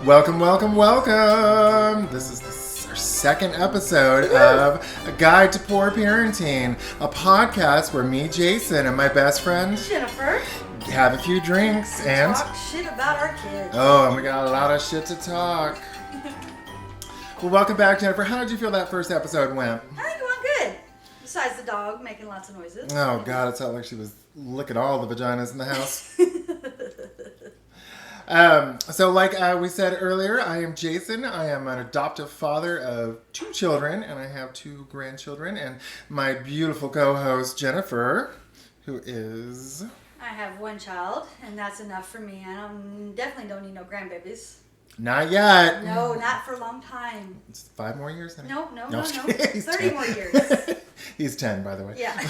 Welcome, welcome, welcome! This is our second episode of A Guide to Poor Parenting, a podcast where me, Jason, and my best friend Jennifer have a few drinks and talk shit about our kids. Oh, and we got a lot of shit to talk. Well, welcome back, Jennifer. How did you feel that first episode went? I think it went good. Besides the dog making lots of noises. Oh, God, it sounded like she was licking all the vaginas in the house. So like we said earlier, I am Jason. I am an adoptive father of 2 children, and I have 2 grandchildren. And my beautiful co-host, Jennifer, who is... I have 1 child, and that's enough for me. I definitely don't need no grandbabies. Not yet. No, not for a long time. It's 5 more years? Honey? No. He's 30 10. more years. He's 10, by the way. Yeah.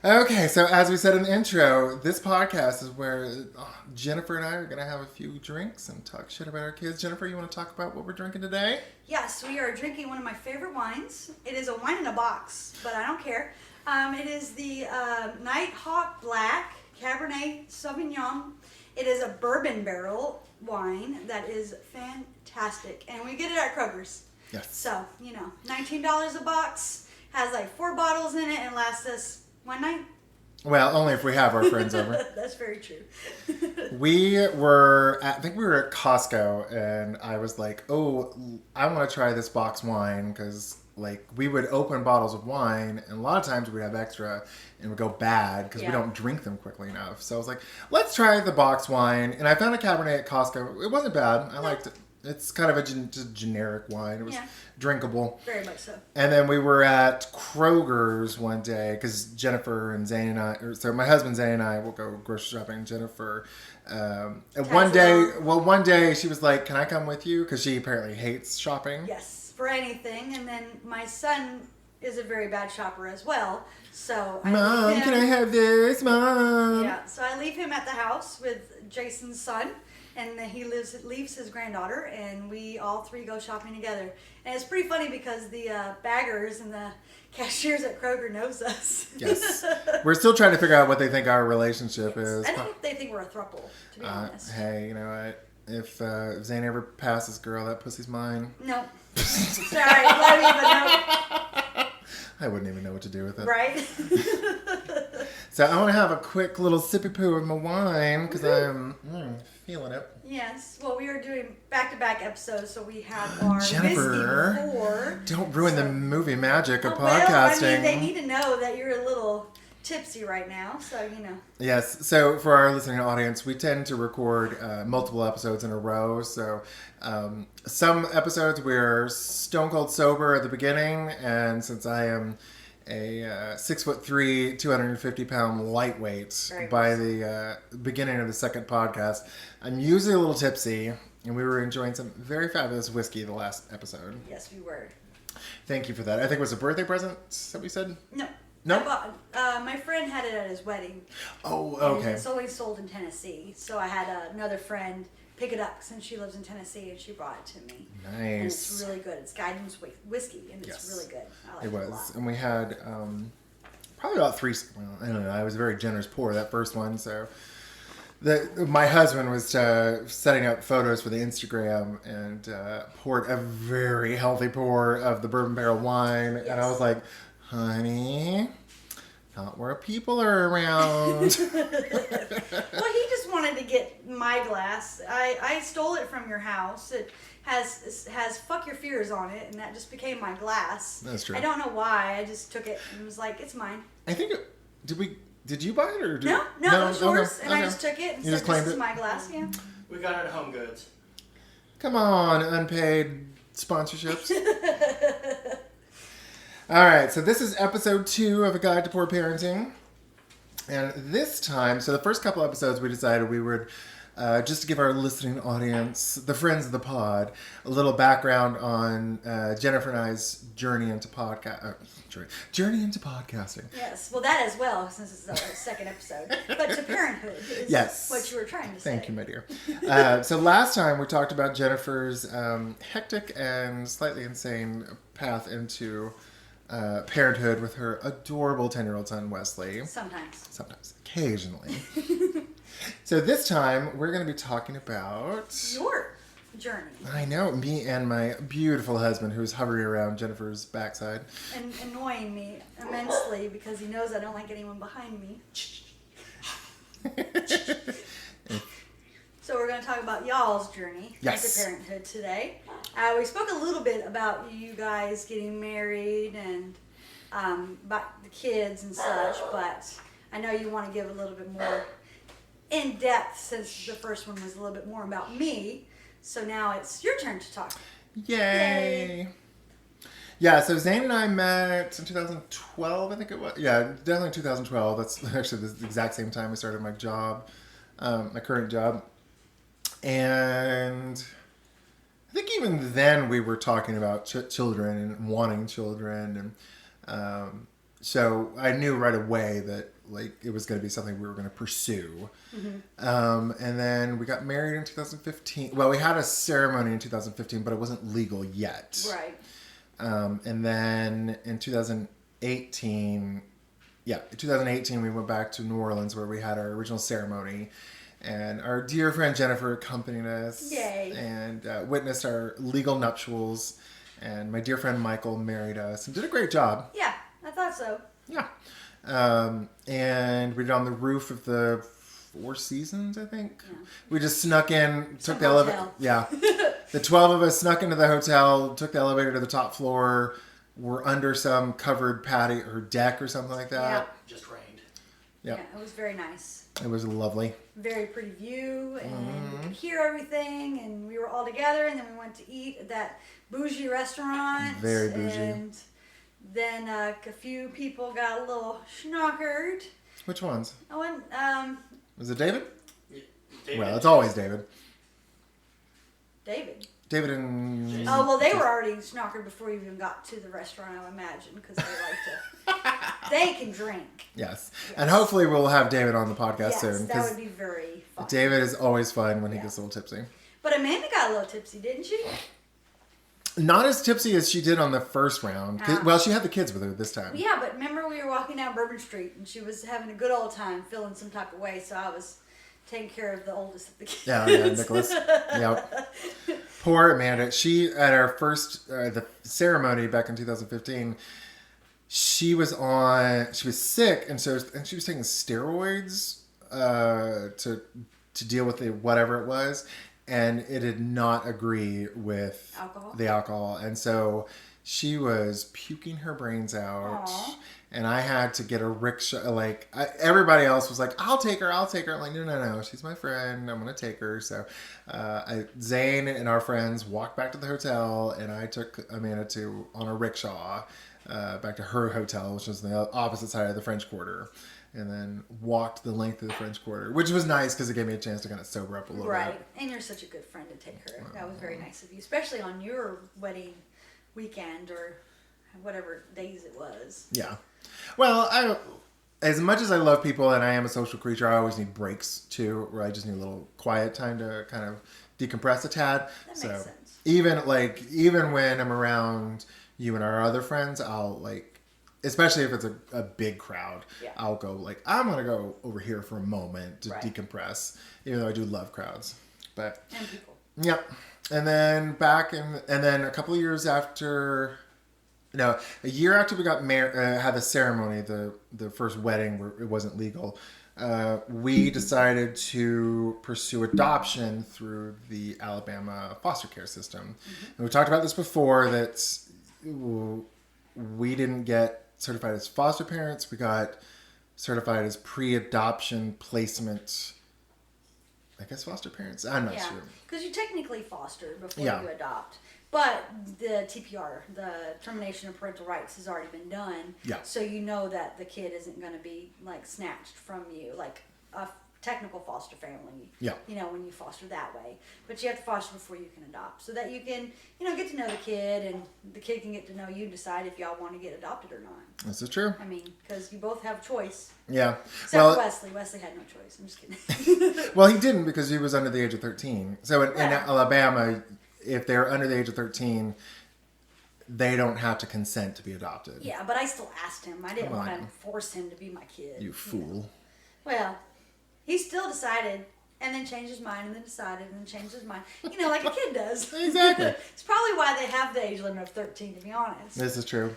Okay, so as we said in the intro, this podcast is where Jennifer and I are going to have a few drinks and talk shit about our kids. Jennifer, you want to talk about what we're drinking today? Yes, we are drinking one of my favorite wines. It is a wine in a box, but I don't care. It is the Nighthawk Black Cabernet Sauvignon. It is a bourbon barrel wine that is fantastic, and we get it at Kroger's. Yes. So, $19 a box, has like 4 bottles in it, and lasts us one night. Well, only if we have our friends over. That's very true. I think we were at Costco, and I was like, oh, I want to try this box wine, because like we would open bottles of wine, and a lot of times we'd have extra and it would go bad because we don't drink them quickly enough. So I was like, let's try the box wine, and I found a Cabernet at Costco. It wasn't bad. I liked it. It's kind of a just generic wine. It was drinkable. Very much so. And then we were at Kroger's one day because Jennifer and Zane and I, so my husband Zane and I will go grocery shopping. Jennifer, and one day she was like, "Can I come with you?" Because she apparently hates shopping. Yes, for anything. And then my son is a very bad shopper as well. So Mom, can I have this, Mom? Yeah. So I leave him at the house with Jason's son. And then he leaves his granddaughter, and we all 3 go shopping together. And it's pretty funny because the baggers and the cashiers at Kroger knows us. Yes. We're still trying to figure out what they think our relationship is. I think they think we're a throuple, to be honest. Hey, you know what? If Zane ever passes girl, that pussy's mine. No. Sorry, love you, but no. I wouldn't even know what to do with it. Right? So I want to have a quick little sippy poo of my wine because I'm feeling it. Yes. Well, we are doing back-to-back episodes, so we have our Jennifer, whiskey before. Don't ruin the movie magic of podcasting. Well, I mean, they need to know that you're a little tipsy right now, so Yes. So for our listening audience, we tend to record multiple episodes in a row. So some episodes we're stone cold sober at the beginning, and since I am a 6'3", 250-pound lightweight by the beginning of the second podcast, I'm usually a little tipsy, and we were enjoying some very fabulous whiskey the last episode. Yes, we were. Thank you for that. I think it was a birthday present that we said? No. No? My friend had it at his wedding. Oh, okay. And it's always sold in Tennessee, so I had another friend pick it up since she lives in Tennessee, and she brought it to me. Nice. And it's really good. It's Guidance whiskey, and it's really good. I like it a lot. And we had probably about 3. Well, I don't know. I was a very generous pour that first one, so my husband was setting up photos for the Instagram and poured a very healthy pour of the bourbon barrel wine, and I was like, honey, not where people are around. Well, he just wanted to get my glass. I stole it from your house. It has "fuck your fears" on it, and that just became my glass. That's true. I don't know why. I just took it and was like, it's mine. I think did you buy it or No, it was yours, okay. and I just took it and said, this is my glass. Yeah. We got it at Home Goods. Come on, unpaid sponsorships. All right, so this is episode 2 of A Guide to Poor Parenting. And this time, so the first couple episodes we decided we would, just to give our listening audience, the friends of the pod, a little background on Jennifer and I's journey into journey into podcasting. Yes, well that as well, since it's our second episode. But to parenthood is what you were trying to say. Thank you, my dear. So last time we talked about Jennifer's hectic and slightly insane path into parenthood with her adorable 10-year-old son, Wesley. Sometimes. Occasionally. So this time we're going to be talking about Your journey. I know, me and my beautiful husband who's hovering around Jennifer's backside. And annoying me immensely because he knows I don't like anyone behind me. So we're going to talk about y'all's journey Yes. into parenthood today. We spoke a little bit about you guys getting married and about the kids and such, but I know you want to give a little bit more in depth since the first one was a little bit more about me. So now it's your turn to talk. Yay! Yeah, so Zane and I met in 2012, I think it was. Yeah, definitely 2012. That's actually the exact same time we started my job, my current job. And I think even then we were talking about children and wanting children. And so I knew right away that like it was going to be something we were going to pursue. Mm-hmm. And then we got married in 2015. Well, we had a ceremony in 2015, but it wasn't legal yet. Right. And then in 2018, we went back to New Orleans where we had our original ceremony. And our dear friend Jennifer accompanied us. Yay. And witnessed our legal nuptials. And my dear friend Michael married us and did a great job. Yeah, I thought so. Yeah. And we did on the roof of the Four Seasons, I think. Yeah. We just snuck in, took the elevator. Yeah. The 12 of us snuck into the hotel, took the elevator to the top floor. We're under some covered patio or deck or something like that. Yeah. Just rained. Yep. Yeah, it was very nice. It was lovely. Very pretty view, and we could hear everything, and we were all together, and then we went to eat at that bougie restaurant. Very bougie. And then a few people got a little schnockered. Which ones? I went, Was it David? David. Well, it's always David. David. David and... Jason. Oh, well, they were already schnockered before you even got to the restaurant, I would imagine, because they like to... They can drink. Yes. And hopefully we'll have David on the podcast Yes, soon. that would be very fun. David is always fun when he Yeah. gets a little tipsy. But Amanda got a little tipsy, didn't she? Not as tipsy as she did on the first round. Well, she had the kids with her this time. Yeah, but remember we were walking down Bourbon Street, and she was having a good old time, feeling some type of way, so I was taking care of the oldest of the kids. Yeah, Nicholas. Yep. Poor Amanda. She, at our first, the ceremony back in 2015, she was sick, and she was taking steroids to deal with whatever it was, and it did not agree with the alcohol, and so she was puking her brains out. Aww. And I had to get a rickshaw. Like everybody else was like, "I'll take her." I'm like, no, she's my friend. I'm gonna take her. So, Zane and our friends walked back to the hotel, and I took Amanda on a rickshaw back to her hotel, which was on the opposite side of the French Quarter, and then walked the length of the French Quarter, which was nice because it gave me a chance to kind of sober up a little bit. Right, and you're such a good friend to take her. That was very nice of you, especially on your wedding weekend or whatever days it was. Yeah. Well, as much as I love people and I am a social creature, I always need breaks too, where I just need a little quiet time to kind of decompress a tad. That makes sense. Even when I'm around you and our other friends, I'll especially if it's a big crowd, yeah. I'll go I'm gonna go over here for a moment to right. decompress. Even though I do love crowds, and people. Yep. And then a couple of years after. No, a year after we got married, had the ceremony, the first wedding where it wasn't legal, we decided to pursue adoption through the Alabama foster care system. Mm-hmm. And we talked about this before, that we didn't get certified as foster parents. We got certified as pre-adoption placement, I guess, foster parents. I'm not sure. Because you technically foster before Yeah. you adopt. But the TPR, the termination of parental rights, has already been done. Yeah. So you know that the kid isn't going to be snatched from you, like a technical foster family. Yeah. When you foster that way. But you have to foster before you can adopt, so that you can, get to know the kid, and the kid can get to know you and decide if y'all want to get adopted or not. This is true. I mean, because you both have choice. Yeah. Except for Wesley. Wesley had no choice. I'm just kidding. Well, he didn't because he was under the age of 13. So in Alabama, if they're under the age of 13, they don't have to consent to be adopted. Yeah, but I still asked him. I didn't want to force him to be my kid. You fool. Well, He still decided, and then changed his mind, and then decided, and then changed his mind. You know, like a kid does. Exactly. It's probably why they have the age limit of 13, to be honest. This is true.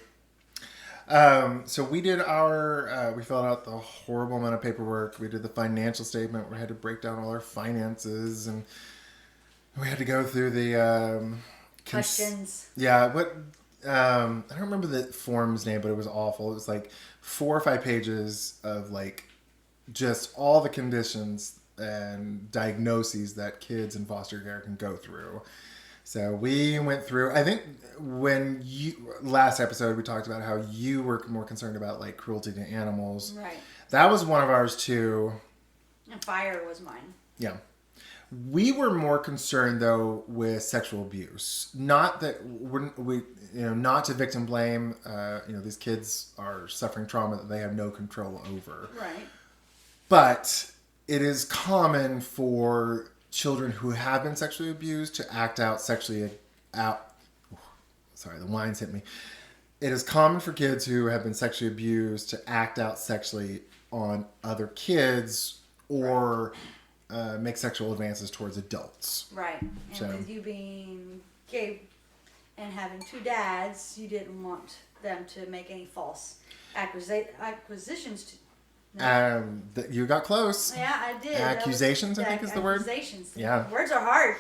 So we did we filled out the horrible amount of paperwork. We did the financial statement. We had to break down all our finances, and we had to go through the Questions. Yeah, I don't remember the form's name, but it was awful. It was like 4 or 5 pages of like just all the conditions and diagnoses that kids in foster care can go through. So we went through, I think last episode we talked about how you were more concerned about like cruelty to animals. Right. That was one of ours too. And fire was mine. Yeah. We were more concerned though with sexual abuse. Not that not to victim blame. These kids are suffering trauma that they have no control over. Right. But it is common for children who have been sexually abused to act out sexually out. Sorry, the wines hit me. It is common for kids who have been sexually abused to act out sexually on other kids or make sexual advances towards adults. Right. And with you being gay and having 2 dads, you didn't want them to make any false acquisitions. You got close. Yeah, I did. Accusations, I think is the word. Accusations. Yeah. Words are hard.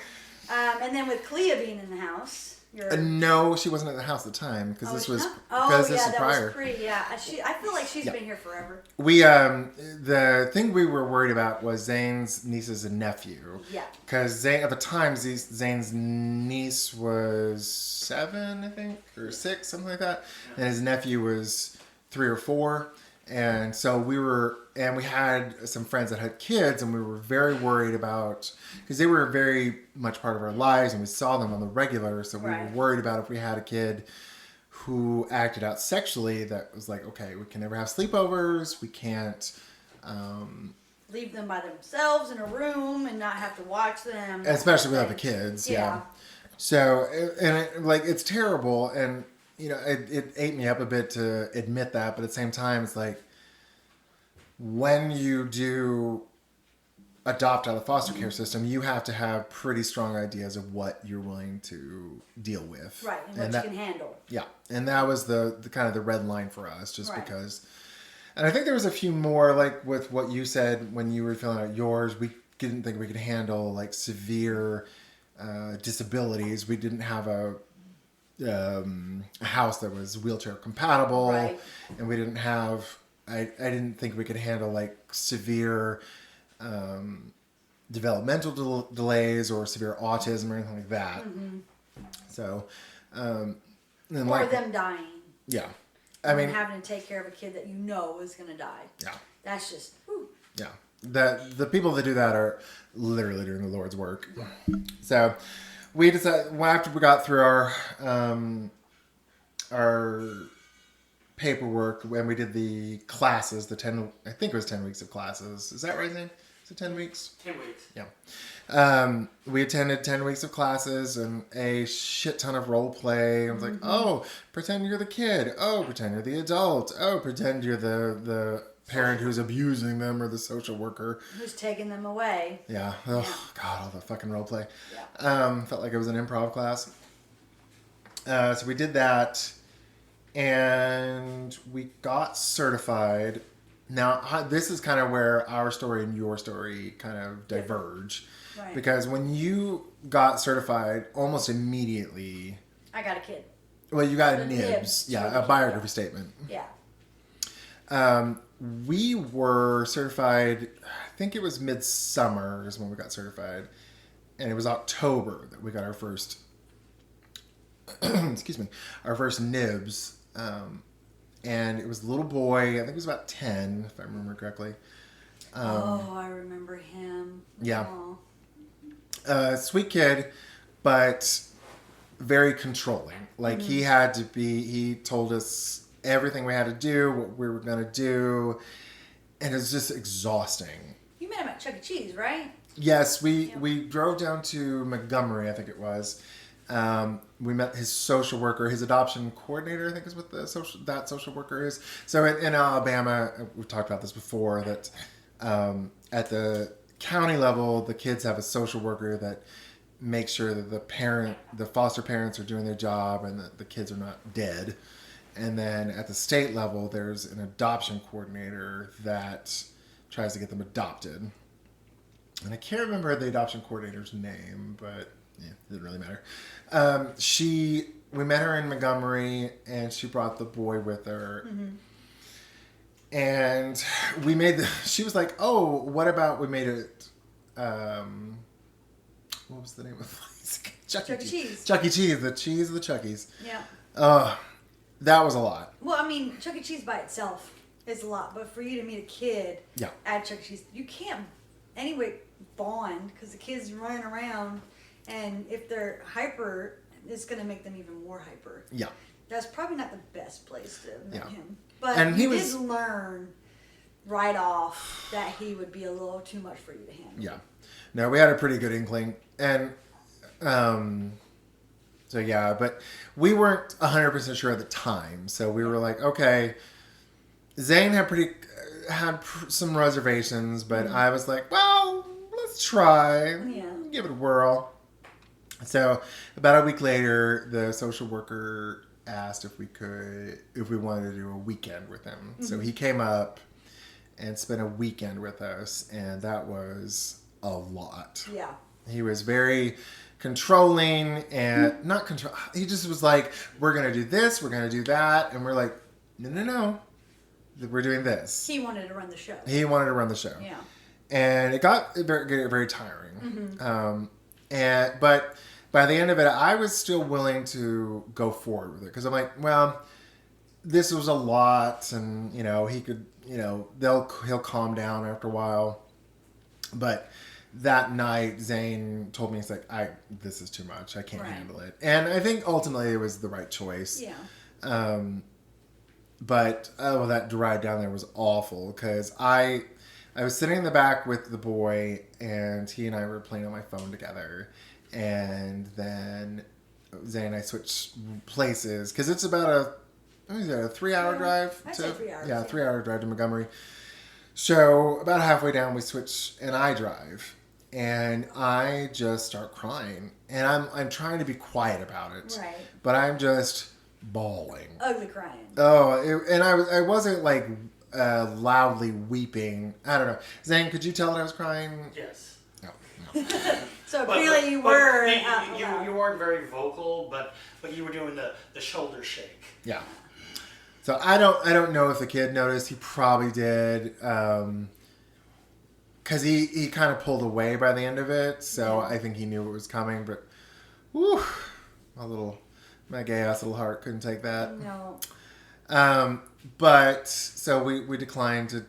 And then with Clea being in the house. No, she wasn't at the house at the time because this was prior. Was I feel like she's been here forever. We the thing we were worried about was Zane's nieces and nephew. Yeah. Because at the time Zane's niece was 7, I think, or 6, something like that, and his nephew was 3 or 4. And so we had some friends that had kids, and we were very worried about, because they were very much part of our lives, and we saw them on the regular, so we were worried about if we had a kid who acted out sexually, that was like, okay, we can never have sleepovers, we can't... leave them by themselves in a room and not have to watch them. Especially without the kids, yeah. So, it's terrible, and... it ate me up a bit to admit that, but at the same time, it's like when you do adopt out of the foster care system, you have to have pretty strong ideas of what you're willing to deal with. Right, and what you can handle. Yeah, and that was the kind of the red line for us, just because. And I think there was a few more, like with what you said when you were filling out yours, we didn't think we could handle like severe disabilities. We didn't have a house that was wheelchair compatible, and we didn't have I didn't think we could handle like severe developmental delays or severe autism or anything like that. So or them dying. Yeah, I mean having to take care of a kid that you know is going to die. Yeah, that's just yeah. The people that do that are literally doing the Lord's work. So we decided, after we got through our paperwork, when we did the classes, I think it was 10 weeks of classes. Is that right, Zane? Is it 10 weeks? 10 weeks. Yeah. We attended 10 weeks of classes and a shit ton of role play. I was like, oh, pretend you're the kid. Oh, pretend you're the adult. Oh, pretend you're the parent who's abusing them or the social worker who's taking them away. Yeah. Oh, yeah. God, all the fucking role play. Yeah. Felt like it was an improv class. So we did that, and we got certified. Now, this is kind of where our story and your story kind of diverge. Right. Because when you got certified, almost immediately... I got a kid. Well, you got a NIBS. Yeah, a biography statement. Yeah. We were certified, I think it was midsummer is when we got certified. And it was October that we got our first, excuse me, our first NIBS. And it was a little boy, I think he was about 10, if I remember correctly. I remember him. Yeah. Sweet kid, but very controlling. Like he told us everything we had to do, what we were going to do, and it was just exhausting. You met him at Chuck E. Cheese, right? Yes, we drove down to Montgomery, I think it was. We met his social worker, his adoption coordinator, I think is what that social worker is. So in Alabama, we've talked about this before, that at the county level, the kids have a social worker that makes sure that the foster parents are doing their job and that the kids are not dead. And then at the state level, there's an adoption coordinator that tries to get them adopted. And I can't remember the adoption coordinator's name, but yeah, it didn't really matter. We met her in Montgomery, and she brought the boy with her. Mm-hmm. And she was like, oh, what about we made it, what was the name of the place? Chuck E. Cheese. Chuck E. Cheese, the cheese of the Chuckies. Yeah. That was a lot. Well, I mean, Chuck E. Cheese by itself is a lot, but for you to meet a kid at Chuck E. Cheese, you can't anyway bond because the kid's running around, and if they're hyper, it's going to make them even more hyper. Yeah. That's probably not the best place to meet him. But and he did learn right off that he would be a little too much for you to handle. Yeah. No, we had a pretty good inkling. And so, yeah, but we weren't 100% sure at the time. So we were like, okay, Zane had some reservations, but I was like, well, let's try. Yeah. Give it a whirl. So about a week later, the social worker asked if we wanted to do a weekend with him. Mm-hmm. So he came up and spent a weekend with us, and that was a lot. Yeah. He was very controlling and not control. He just was like, we're going to do this, we're going to do that. And we're like, no. We're doing this. He wanted to run the show. Yeah. And it got very, very tiring. Mm-hmm. But by the end of it, I was still willing to go forward with it. Because I'm like, well, this was a lot. And, he could, he'll calm down after a while. But that night, Zane told me, he's like, this is too much. I can't handle it. And I think ultimately it was the right choice. Yeah. But that drive down there was awful because I was sitting in the back with the boy, and he and I were playing on my phone together. And then Zane and I switched places because it's about a 3-hour drive. I'd say 3 hours. Yeah, 3-hour drive to Montgomery. So about halfway down, we switch, and I drive, and I just start crying, and I'm trying to be quiet about it, right? But I'm just bawling, ugly crying. And I wasn't like loudly weeping. I don't know. Zane, could you tell that I was crying? Yes. No. So clearly you were. You weren't very vocal, but you were doing the shoulder shake. Yeah. So I don't know if the kid noticed. He probably did, because he kind of pulled away by the end of it. So I think he knew it was coming. But, whew, my gay ass little heart couldn't take that. No. But so we declined to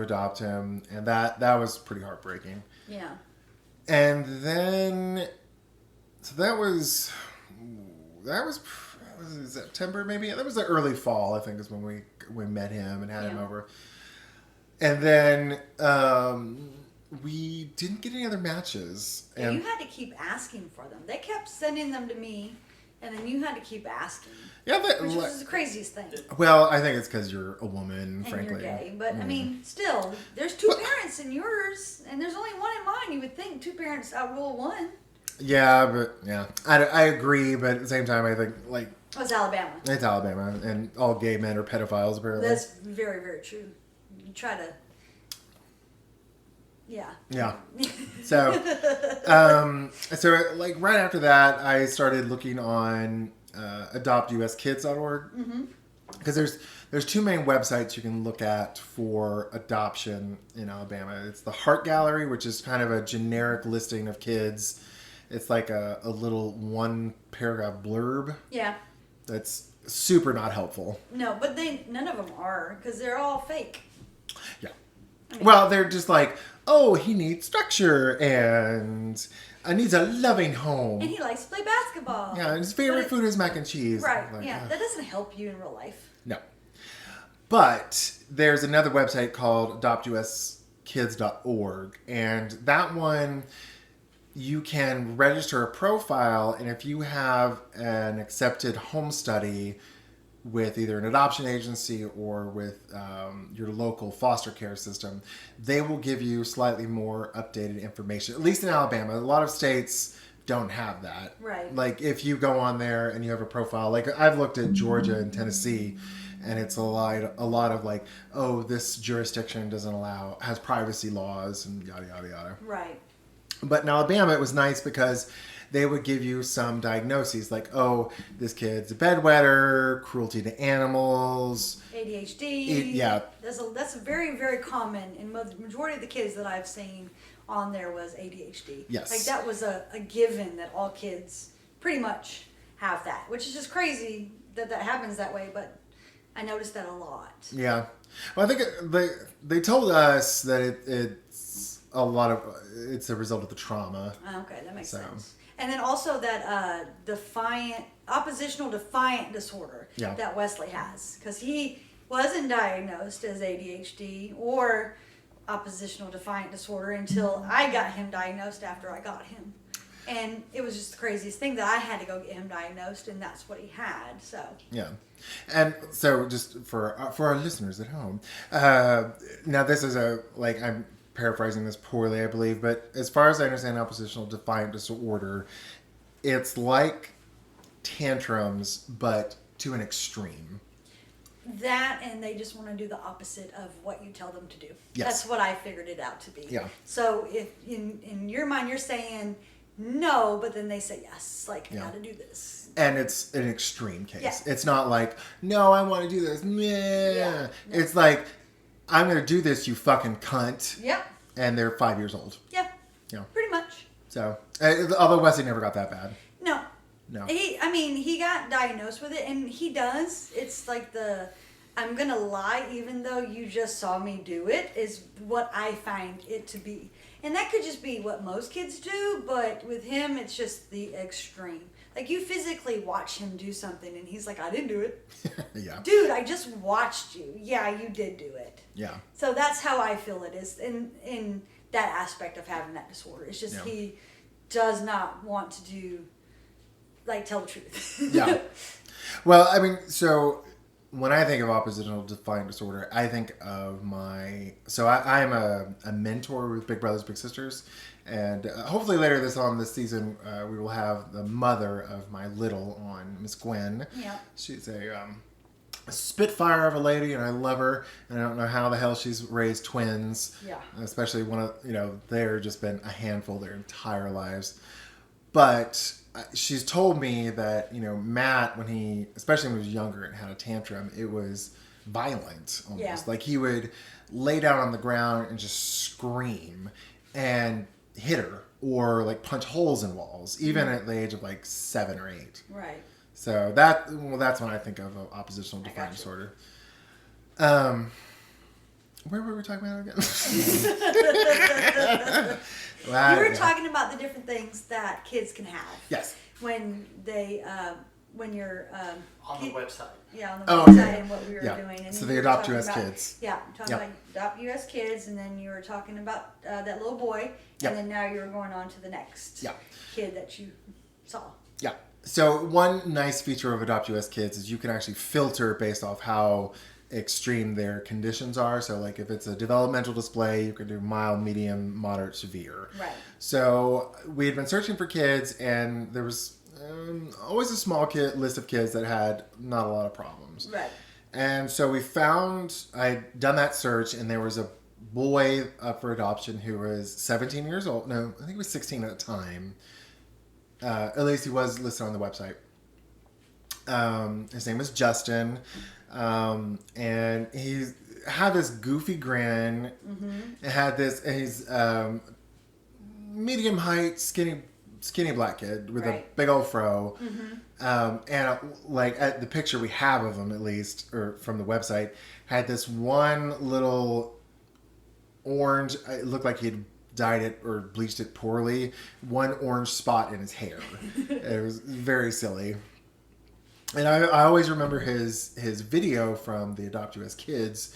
adopt him, and that was pretty heartbreaking. Yeah. And then, so that was September maybe. That was the early fall, I think, is when we met him and had him over. And then we didn't get any other matches. And you had to keep asking for them. They kept sending them to me, and then you had to keep asking. Yeah, which was the craziest thing. Well, I think it's because you're a woman, and frankly. You're gay, but I mean, still, there's two parents in yours, and there's only one in mine. You would think two parents outrule one. Yeah, but I agree, but at the same time, I think like. Oh, it's Alabama. It's Alabama, and all gay men are pedophiles, apparently. That's very, very true. You try to... Yeah. Yeah. So, like, right after that, I started looking on adoptuskids.org. Mm-hmm. Because there's two main websites you can look at for adoption in Alabama. It's the Heart Gallery, which is kind of a generic listing of kids. It's like a little one-paragraph blurb. Yeah. That's super not helpful. No, but none of them are, because they're all fake. Yeah. I mean, well, they're just like, oh, he needs structure and needs a loving home. And he likes to play basketball. Yeah, and his favorite food is mac and cheese. Right, like, yeah. That doesn't help you in real life. No. But there's another website called adoptuskids.org, and that one... You can register a profile, and if you have an accepted home study with either an adoption agency or with your local foster care system, they will give you slightly more updated information. At least in Alabama, a lot of states don't have that. Right. Like if you go on there and you have a profile, like I've looked at Georgia and Tennessee, and it's a lot of like, oh, this jurisdiction has privacy laws and yada yada yada. Right. But in Alabama, it was nice because they would give you some diagnoses like, oh, this kid's a bedwetter, cruelty to animals, ADHD. Yeah. That's very, very common. And the majority of the kids that I've seen on there was ADHD. Yes. Like that was a given that all kids pretty much have that, which is just crazy that happens that way. But I noticed that a lot. Yeah. Well, I think they told us that it's a result of the trauma. Okay, that makes sense. And then also that oppositional defiant disorder that Wesley has, because he wasn't diagnosed as ADHD or oppositional defiant disorder until I got him diagnosed after I got him. And it was just the craziest thing that I had to go get him diagnosed, and that's what he had. So yeah, and so just for our listeners at home, now this is I'm paraphrasing this poorly, I believe, but as far as I understand oppositional defiant disorder, it's like tantrums, but to an extreme. That, and they just want to do the opposite of what you tell them to do. Yes. That's what I figured it out to be. Yeah. So if in your mind you're saying no, but then they say yes, like I gotta do this. And it's an extreme case. Yeah. It's not like, no, I want to do this. Yeah. No. It's like, I'm going to do this, you fucking cunt. Yep. And they're 5 years old. Yep. Yeah. Pretty much. So, although Wesley never got that bad. No. No. He got diagnosed with it, and he does. It's like I'm going to lie even though you just saw me do it is what I find it to be. And that could just be what most kids do, but with him, it's just the extreme. Like, you physically watch him do something, and he's like, I didn't do it. Yeah. Dude, I just watched you. Yeah, you did do it. Yeah. So that's how I feel it is in that aspect of having that disorder. It's just he does not want to tell the truth. Yeah. Well, I mean, so when I think of oppositional defiant disorder, I think of I am a mentor with Big Brothers Big Sisters, and hopefully later this season we will have the mother of my little on, Miss Gwen. Yeah. She's a spitfire of a lady, and I love her, and I don't know how the hell she's raised twins. Yeah. Especially they're just been a handful their entire lives. But she's told me that, Matt, especially when he was younger and had a tantrum, it was violent almost. Yeah. Like he would lay down on the ground and just scream and hit her or like punch holes in walls, even at the age of like 7 or 8. Right. So that's when I think of oppositional defiant disorder. Where were we talking about again? You were talking about the different things that kids can have. Yes. When you're on the website. Yeah, on the website and what we were doing. And so they adopt you as kids. Yeah, talking about adopt you as kids, and then you were talking about that little boy, and then now you were going on to the next kid that you saw. Yeah. So one nice feature of Adopt US Kids is you can actually filter based off how extreme their conditions are. So like if it's a developmental display, you can do mild, medium, moderate, severe. Right. So we had been searching for kids, and there was always a small list of kids that had not a lot of problems. Right. And so I'd done that search, and there was a boy up for adoption who was 17 years old. No, I think he was 16 at the time. At least he was listed on the website. His name was Justin. And he had this goofy grin. Mm-hmm. And he's medium height, skinny black kid with a big old fro. Mm-hmm. And at the picture we have of him, at least, or from the website, had this one little orange, it looked like he'd dyed it or bleached it poorly, one orange spot in his hair. It was very silly. And I always remember his video from the Adopt US Kids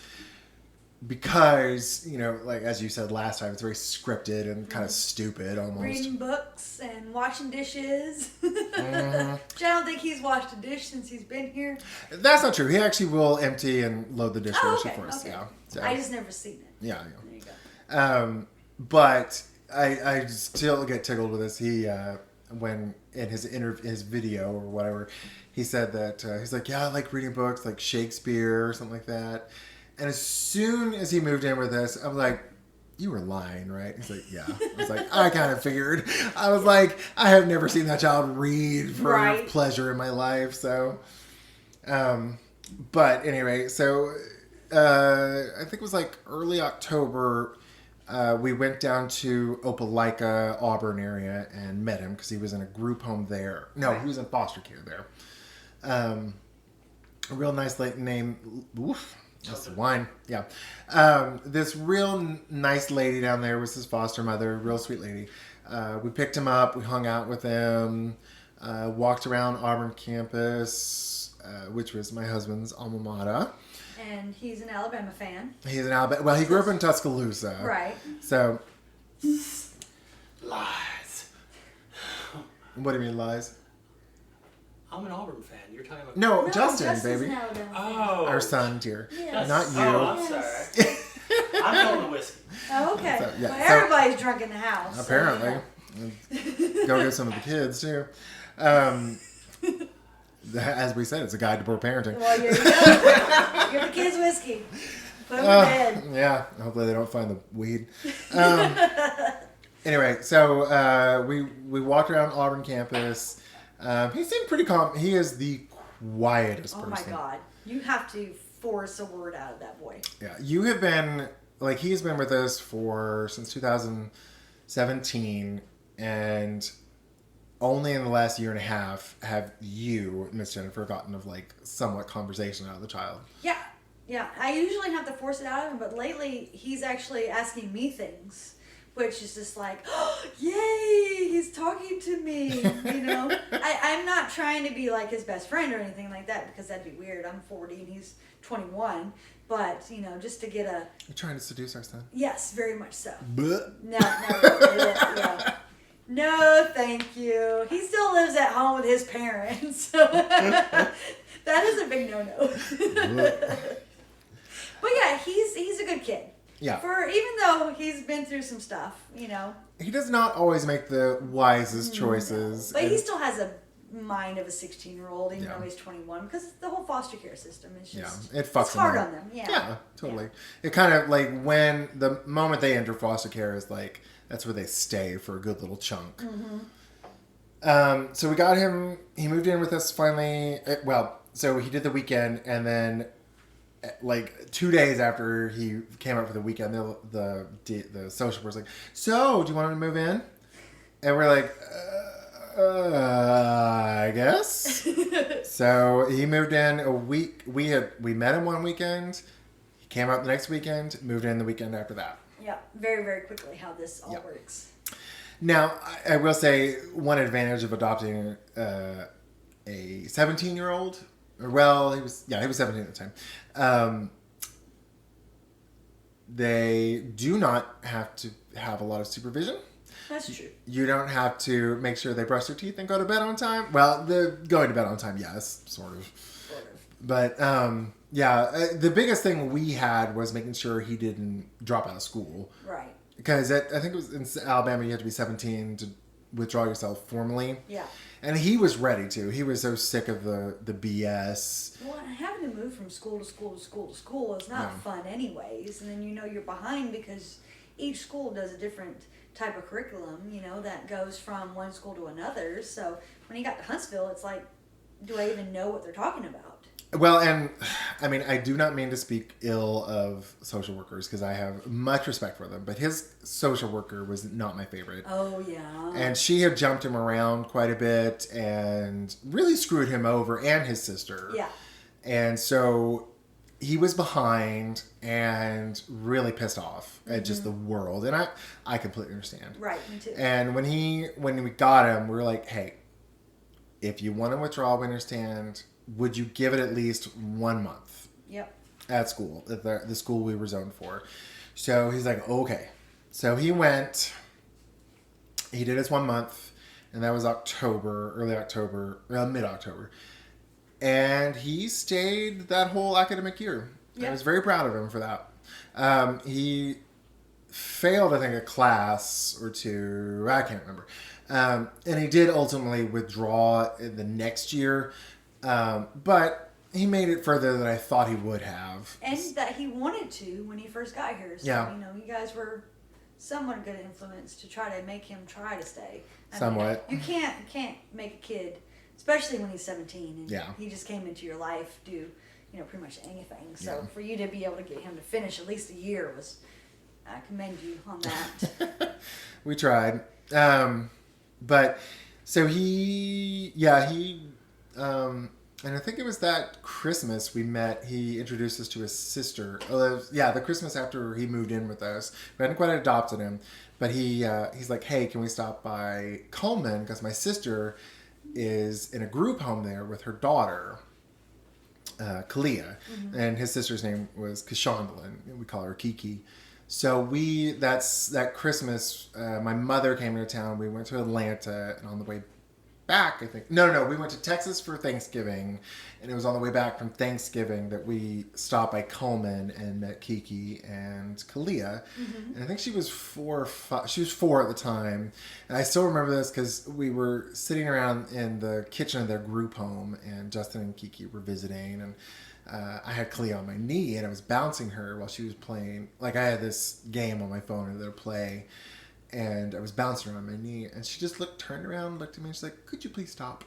because, like as you said last time, it's very scripted and kind of stupid almost. Reading books and washing dishes. Which I don't think he's washed a dish since he's been here. That's not true. He actually will empty and load the dishwasher for us. Okay. Yeah. So, I just never seen it. yeah. There you go. But I still get tickled with this. He when in his video or whatever, he said that he's like, yeah, I like reading books like Shakespeare or something like that. And as soon as he moved in with us, I was like, you were lying, right? He's like, yeah. I was like, I kind of figured. I was like, I have never seen that child read for pleasure in my life. So, but anyway, so I think it was like early October. We went down to Opelika, Auburn area and met him because he was in a group home there. No, he was in foster care there. A real nice lady named... Oof. That's the wine. Yeah. This real nice lady down there was his foster mother. Real sweet lady. We picked him up. We hung out with him. Walked around Auburn campus, which was my husband's alma mater. And he's an Alabama fan. He's an Alabama... Well, he grew up in Tuscaloosa. Right. So... Lies. What do you mean lies? I'm an Auburn fan. You're talking about... No, Justin, Justin's baby. an Alabama fan. Oh. Our son, dear. Yes. Not you. Oh, I'm Yes. sorry. I'm filling the whiskey. Oh, okay. So, yeah, Well, so- everybody's drunk in the house. so, Apparently. Go get some of the kids, too. As we said, it's a guide to poor parenting. Well, here you go. Give the kids whiskey. Put them to bed. Yeah, hopefully they don't find the weed. Anyway, so we walked around Auburn campus. He seemed pretty calm. He is the quietest Oh person. my God. You have to force a word out of that boy. Yeah, you have been, like, he's been with us since 2017, and only in the last year and a half have you, Miss Jennifer, gotten of, like, somewhat conversation out of the child. Yeah. Yeah. I usually have to force it out of him, but lately he's actually asking me things, which is just like, oh, yay, he's talking to me, I'm not trying to be like his best friend or anything like that because that'd be weird. I'm 40 and he's 21, but, just to get a... You're trying to seduce our son? Yes, very much so. Blech. No, yeah. No, thank you. He still lives at home with his parents. That is a big no-no. But yeah, he's a good kid. Yeah. Even though he's been through some stuff, He does not always make the wisest choices. But and- he still has a mind of a 16-year-old, even Yeah. though he's 21, because the whole foster care system is just... it fucks it's hard them up. on them. Yeah, totally. It kind of like when the moment they enter foster care is like that's where they stay for a good little chunk. So we got him. He moved in with us finally. So he did the weekend, and then like 2 days after he came up for the weekend, the social worker's like, "So, do you want him to move in?" And we're like, I guess. So he moved in a week. We met him one weekend. He came out the next weekend. Moved in the weekend after that. Yeah, very, very quickly how this all works. Now, I will say one advantage of adopting a 17-year-old. Well, he was 17 at the time. They do not have to have a lot of supervision. That's true. You don't have to make sure they brush their teeth and go to bed on time. Well, the going to bed on time, yes, sort of. But the biggest thing we had was making sure he didn't drop out of school. Right. Because I think it was in Alabama, you had to be 17 to withdraw yourself formally. Yeah. And he was ready to. He was so sick of the BS. Well, having to move from school to school to school to school is not fun anyways. And then you're behind because each school does a different type of curriculum, that goes from one school to another. So when he got to Huntsville, it's like, do I even know what they're talking about? Well, and I mean, I do not mean to speak ill of social workers because I have much respect for them, but his social worker was not my favorite. Oh, yeah. And she had jumped him around quite a bit and really screwed him over and his sister. Yeah. And so he was behind and really pissed off at just the world. And I completely understand. Right, me too. And when we got him, we were like, hey, if you want to withdraw, we understand. Would you give it at least 1 month? Yep. at school, at the school we were zoned for. So he's like, okay. So he went, he did his 1 month, and that was October, early October, mid-October. And he stayed that whole academic year. Yep. I was very proud of him for that. He failed, I think, a class or two. I can't remember. And he did ultimately withdraw in the next year. But he made it further than I thought he would have. And that he wanted to when he first got here. So, Yeah. you know, you guys were somewhat good influence to try to make him try to stay. Somewhat. You can't make a kid, especially when he's 17 and Yeah. he just came into your life, do, you know, pretty much anything. So Yeah. for you to be able to get him to finish at least a year was, I commend you on that. We tried. But so and I think it was that Christmas we met. He introduced us to his sister. The Christmas after he moved in with us. We hadn't quite adopted him, but he's like, hey, can we stop by Coleman? Because my sister is in a group home there with her daughter, Kalia, and his sister's name was Kashondalyn. We call her Kiki. So that Christmas, my mother came into town. We went to Atlanta, and on the way back, I think. No, we went to Texas for Thanksgiving, and it was on the way back from Thanksgiving that we stopped by Coleman and met Kiki and Kalia. And I think she was 4 or 5. She was 4 at the time, and I still remember this because we were sitting around in the kitchen of their group home, and Justin and Kiki were visiting, and I had Kalia on my knee, and I was bouncing her while she was playing. Like, I had this game on my phone that I play. And I was bouncing her on my knee, and she just turned around, looked at me, and she's like, could you please stop?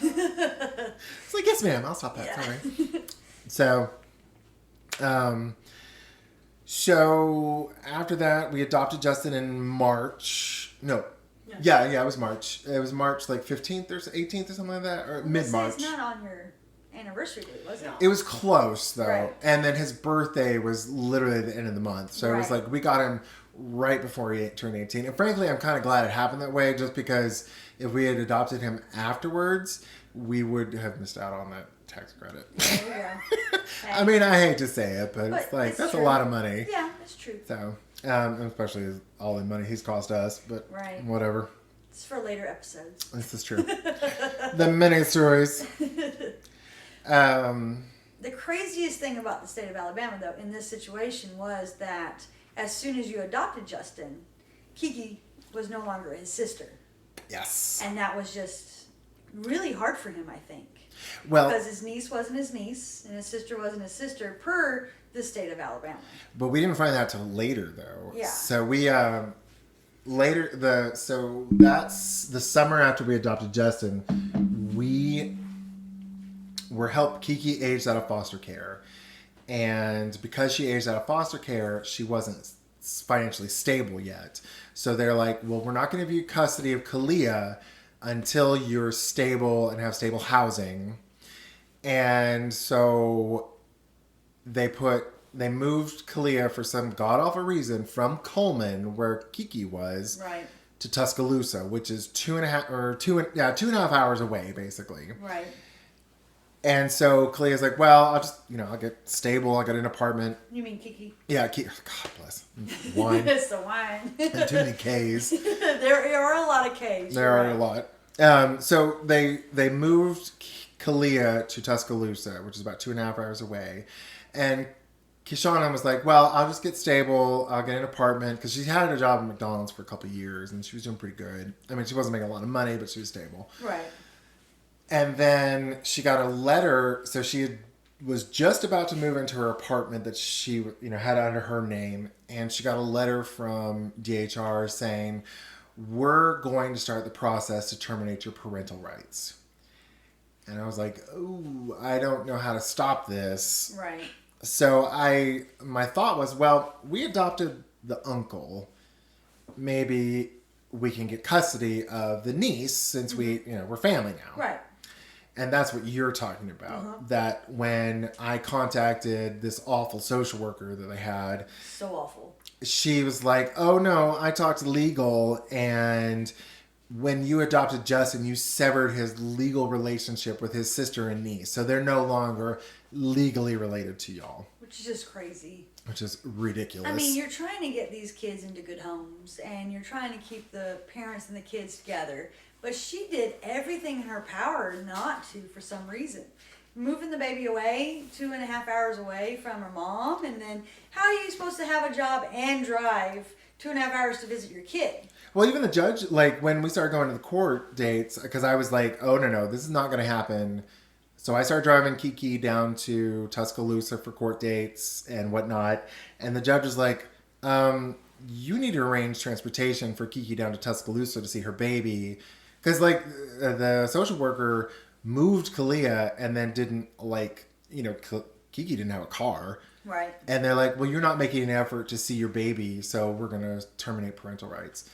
It's like, yes, ma'am, I'll stop that. Yeah. Sorry. So after that, we adopted Justin in March. No. Yeah, it was March. It was March like 15th or 18th or something like that, or mid-March. It's not on your anniversary date, was it? It was close, though. Right. And then his birthday was literally at the end of the month. So it was Right. like, we got him right before he turned 18. And frankly, I'm kind of glad it happened that way, just because if we had adopted him afterwards, we would have missed out on that tax credit. There you go. I mean, I hate to say it, but it's But like, it's that's true. a lot of money. Yeah, that's true. So, especially all the money he's cost us, but Right. whatever. It's for later episodes. This is true. The mini stories. The craziest thing about the state of Alabama, though, in this situation was that as soon as you adopted Justin, Kiki was no longer his sister. Yes. And that was just really hard for him, I think. Well, Because his niece wasn't his niece, and his sister wasn't his sister, per the state of Alabama. but we didn't find that till later, though. Yeah. So we so that's the summer after we adopted Justin. We were helped. Kiki aged out of foster care, and because she aged out of foster care, she wasn't financially stable yet. So they're like, well, we're not going to give you custody of Kalia until you're stable and have stable housing. And so they moved Kalia for some god-awful reason from Coleman, where Kiki was, Right. to Tuscaloosa, which is 2.5 hours away, basically. Right. And so Kalia's like, well, I'll get stable. I'll get an apartment. You mean Kiki? Yeah, God bless. Wine. It's the wine. And too many K's. There are a lot of K's. There are a lot. So they moved Kalia to Tuscaloosa, which is about 2.5 hours away. And Kishana was like, well, I'll just get stable. I'll get an apartment. Because she had a job at McDonald's for a couple of years, and she was doing pretty good. I mean, she wasn't making a lot of money, but she was stable. Right. And then she got a letter. So was just about to move into her apartment that she had under her name. And she got a letter from DHR saying, we're going to start the process to terminate your parental rights. And I was like, oh, I don't know how to stop this. Right. So my thought was, well, we adopted the uncle. Maybe we can get custody of the niece since we're family now. Right. And that's what you're talking about. That when I contacted this awful social worker that I had, So awful. she was like, oh no, I talked to legal, and when you adopted Justin, you severed his legal relationship with his sister and niece. So they're no longer legally related to y'all. Which which is just crazy. Which is ridiculous. I mean, you're trying to get these kids into good homes, and you're trying to keep the parents and the kids together. But she did everything in her power not to, for some reason. Moving the baby away, 2.5 hours away from her mom, and then how are you supposed to have a job and drive 2.5 hours to visit your kid? Well, even the judge, like, when we started going to the court dates, because I was like, oh, no, this is not going to happen. So I started driving Kiki down to Tuscaloosa for court dates and whatnot. And the judge was like, you need to arrange transportation for Kiki down to Tuscaloosa to see her baby. Because, like, the social worker moved Kalia and then didn't, like, Kiki didn't have a car. Right. And they're like, well, you're not making an effort to see your baby, so we're going to terminate parental rights.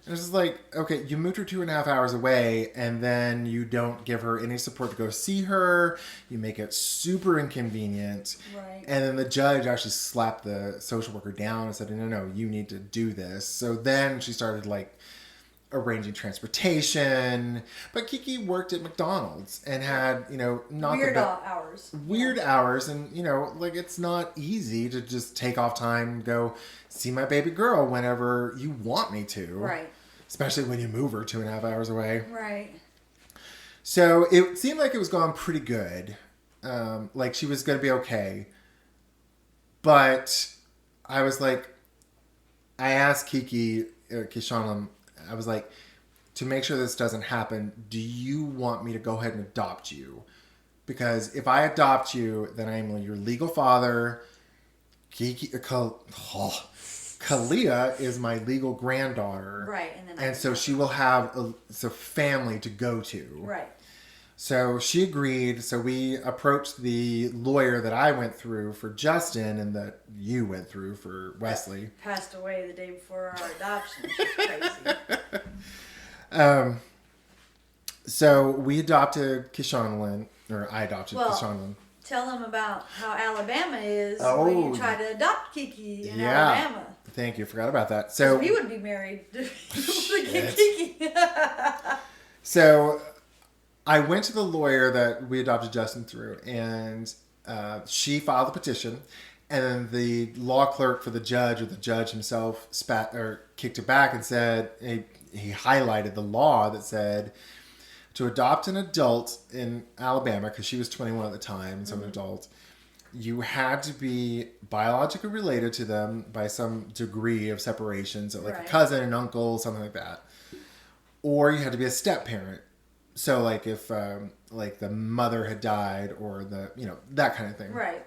And it's just like, okay, you moved her 2.5 hours away, and then you don't give her any support to go see her. You make it super inconvenient. Right. And then the judge actually slapped the social worker down and said, no, you need to do this. So then she started, like, arranging transportation. But Kiki worked at McDonald's and had, not weird the hours. Weird hours. And, like, it's not easy to just take off time and go see my baby girl whenever you want me to. Right. Especially when you move her 2.5 hours away. Right. So it seemed like it was going pretty good. Like she was going to be okay. But I was like, I asked Kiki, Kishanam, I was like, to make sure this doesn't happen, do you want me to go ahead and adopt you? Because if I adopt you, then I am your legal father. Kalia is my legal granddaughter. Right. And so she will have a family to go to. Right. So she agreed. So we approached the lawyer that I went through for Justin and that you went through for Wesley. Passed away the day before our adoption. Crazy. So we adopted Kishanlin, or I adopted Kishanlin. Tell them about how Alabama is Oh. when you try to adopt Kiki in Alabama. Thank you. Forgot about that. So we would be married to Kiki. So I went to the lawyer that we adopted Justin through, and she filed a petition, and then the law clerk for the judge, or the judge himself, kicked it back and said he highlighted the law that said to adopt an adult in Alabama, because she was 21 at the time, so an adult, you had to be biologically related to them by some degree of separation, so like a cousin, an uncle, something like that, or you had to be a step parent. So, like, if, like, the mother had died or that kind of thing. Right.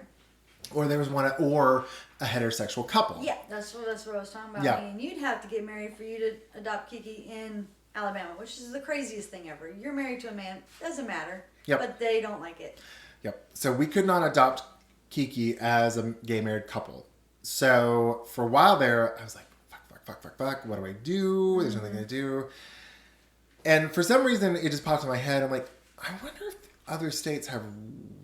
Or there was or a heterosexual couple. Yeah, that's what I was talking about. Yeah. I mean, you'd have to get married for you to adopt Kiki in Alabama, which is the craziest thing ever. You're married to a man, doesn't matter. Yep. But they don't like it. Yep. So we could not adopt Kiki as a gay married couple. So for a while there, I was like, fuck. What do I do? There's nothing I do. And for some reason, it just popped in my head. I'm like, I wonder if other states have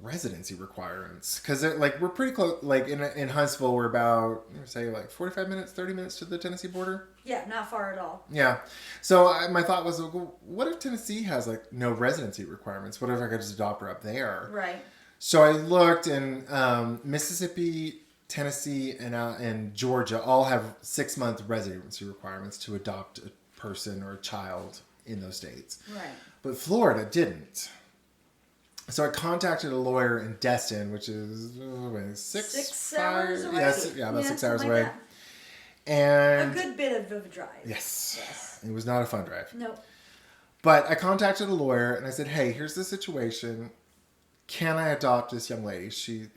residency requirements. Because we're pretty close. Like in Huntsville, we're about, say, like 45 minutes, 30 minutes to the Tennessee border. Yeah, not far at all. Yeah. So my thought was, well, what if Tennessee has like no residency requirements? What if I could just adopt her up there? Right. So I looked, and Mississippi, Tennessee, and Georgia all have 6-month residency requirements to adopt a person or a child in those states. Right. But Florida didn't. So I contacted a lawyer in Destin, which is 6 hours away. About 6 hours like away. that. And A good bit of a drive. Yes. It was not a fun drive. Nope. But I contacted a lawyer and I said, hey, here's the situation. Can I adopt this young lady? She,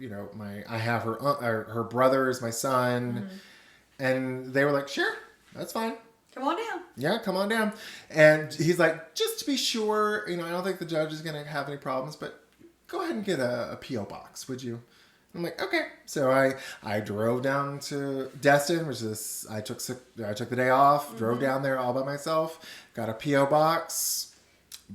I have her brother is my son. Mm-hmm. And they were like, sure, that's fine. Come on down. Yeah, come on down. And he's like, just to be sure, I don't think the judge is going to have any problems, but go ahead and get a P.O. box, would you? I'm like, okay. So I drove down to Destin, which is, I took the day off, drove down there all by myself, got a P.O. box,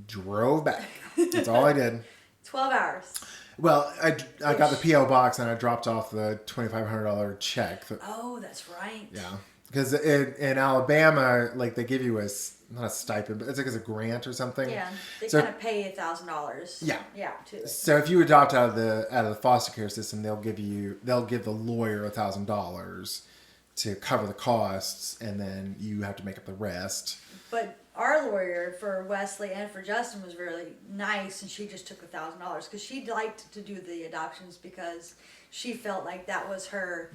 drove back. That's all I did. 12 hours. Well, I got the P.O. box and I dropped off the $2,500 check. Oh, that's right. Yeah. Because in Alabama, like they give you not a stipend, but it's like as a grant or something. Yeah, they So- kind of pay $1,000. Yeah. Yeah, to it. So if you adopt out of the foster care system, they'll give the lawyer $1,000 to cover the costs, and then you have to make up the rest. But our lawyer for Wesley and for Justin was really nice, and she just took $1,000 because she liked to do the adoptions because she felt like that was her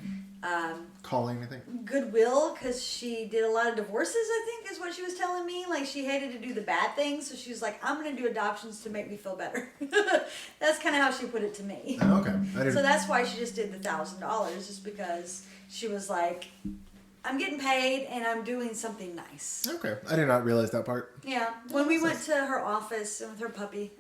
Calling, I think. goodwill, because she did a lot of divorces, I think is what she was telling me. Like, she hated to do the bad things, so she was like, I'm going to do adoptions to make me feel better. That's kind of how she put it to me. Oh, okay. I didn't. So that's why she just did the $1,000, just because she was like, I'm getting paid and I'm doing something nice. Okay, I did not realize that part. Yeah, when we went to her office with her puppy.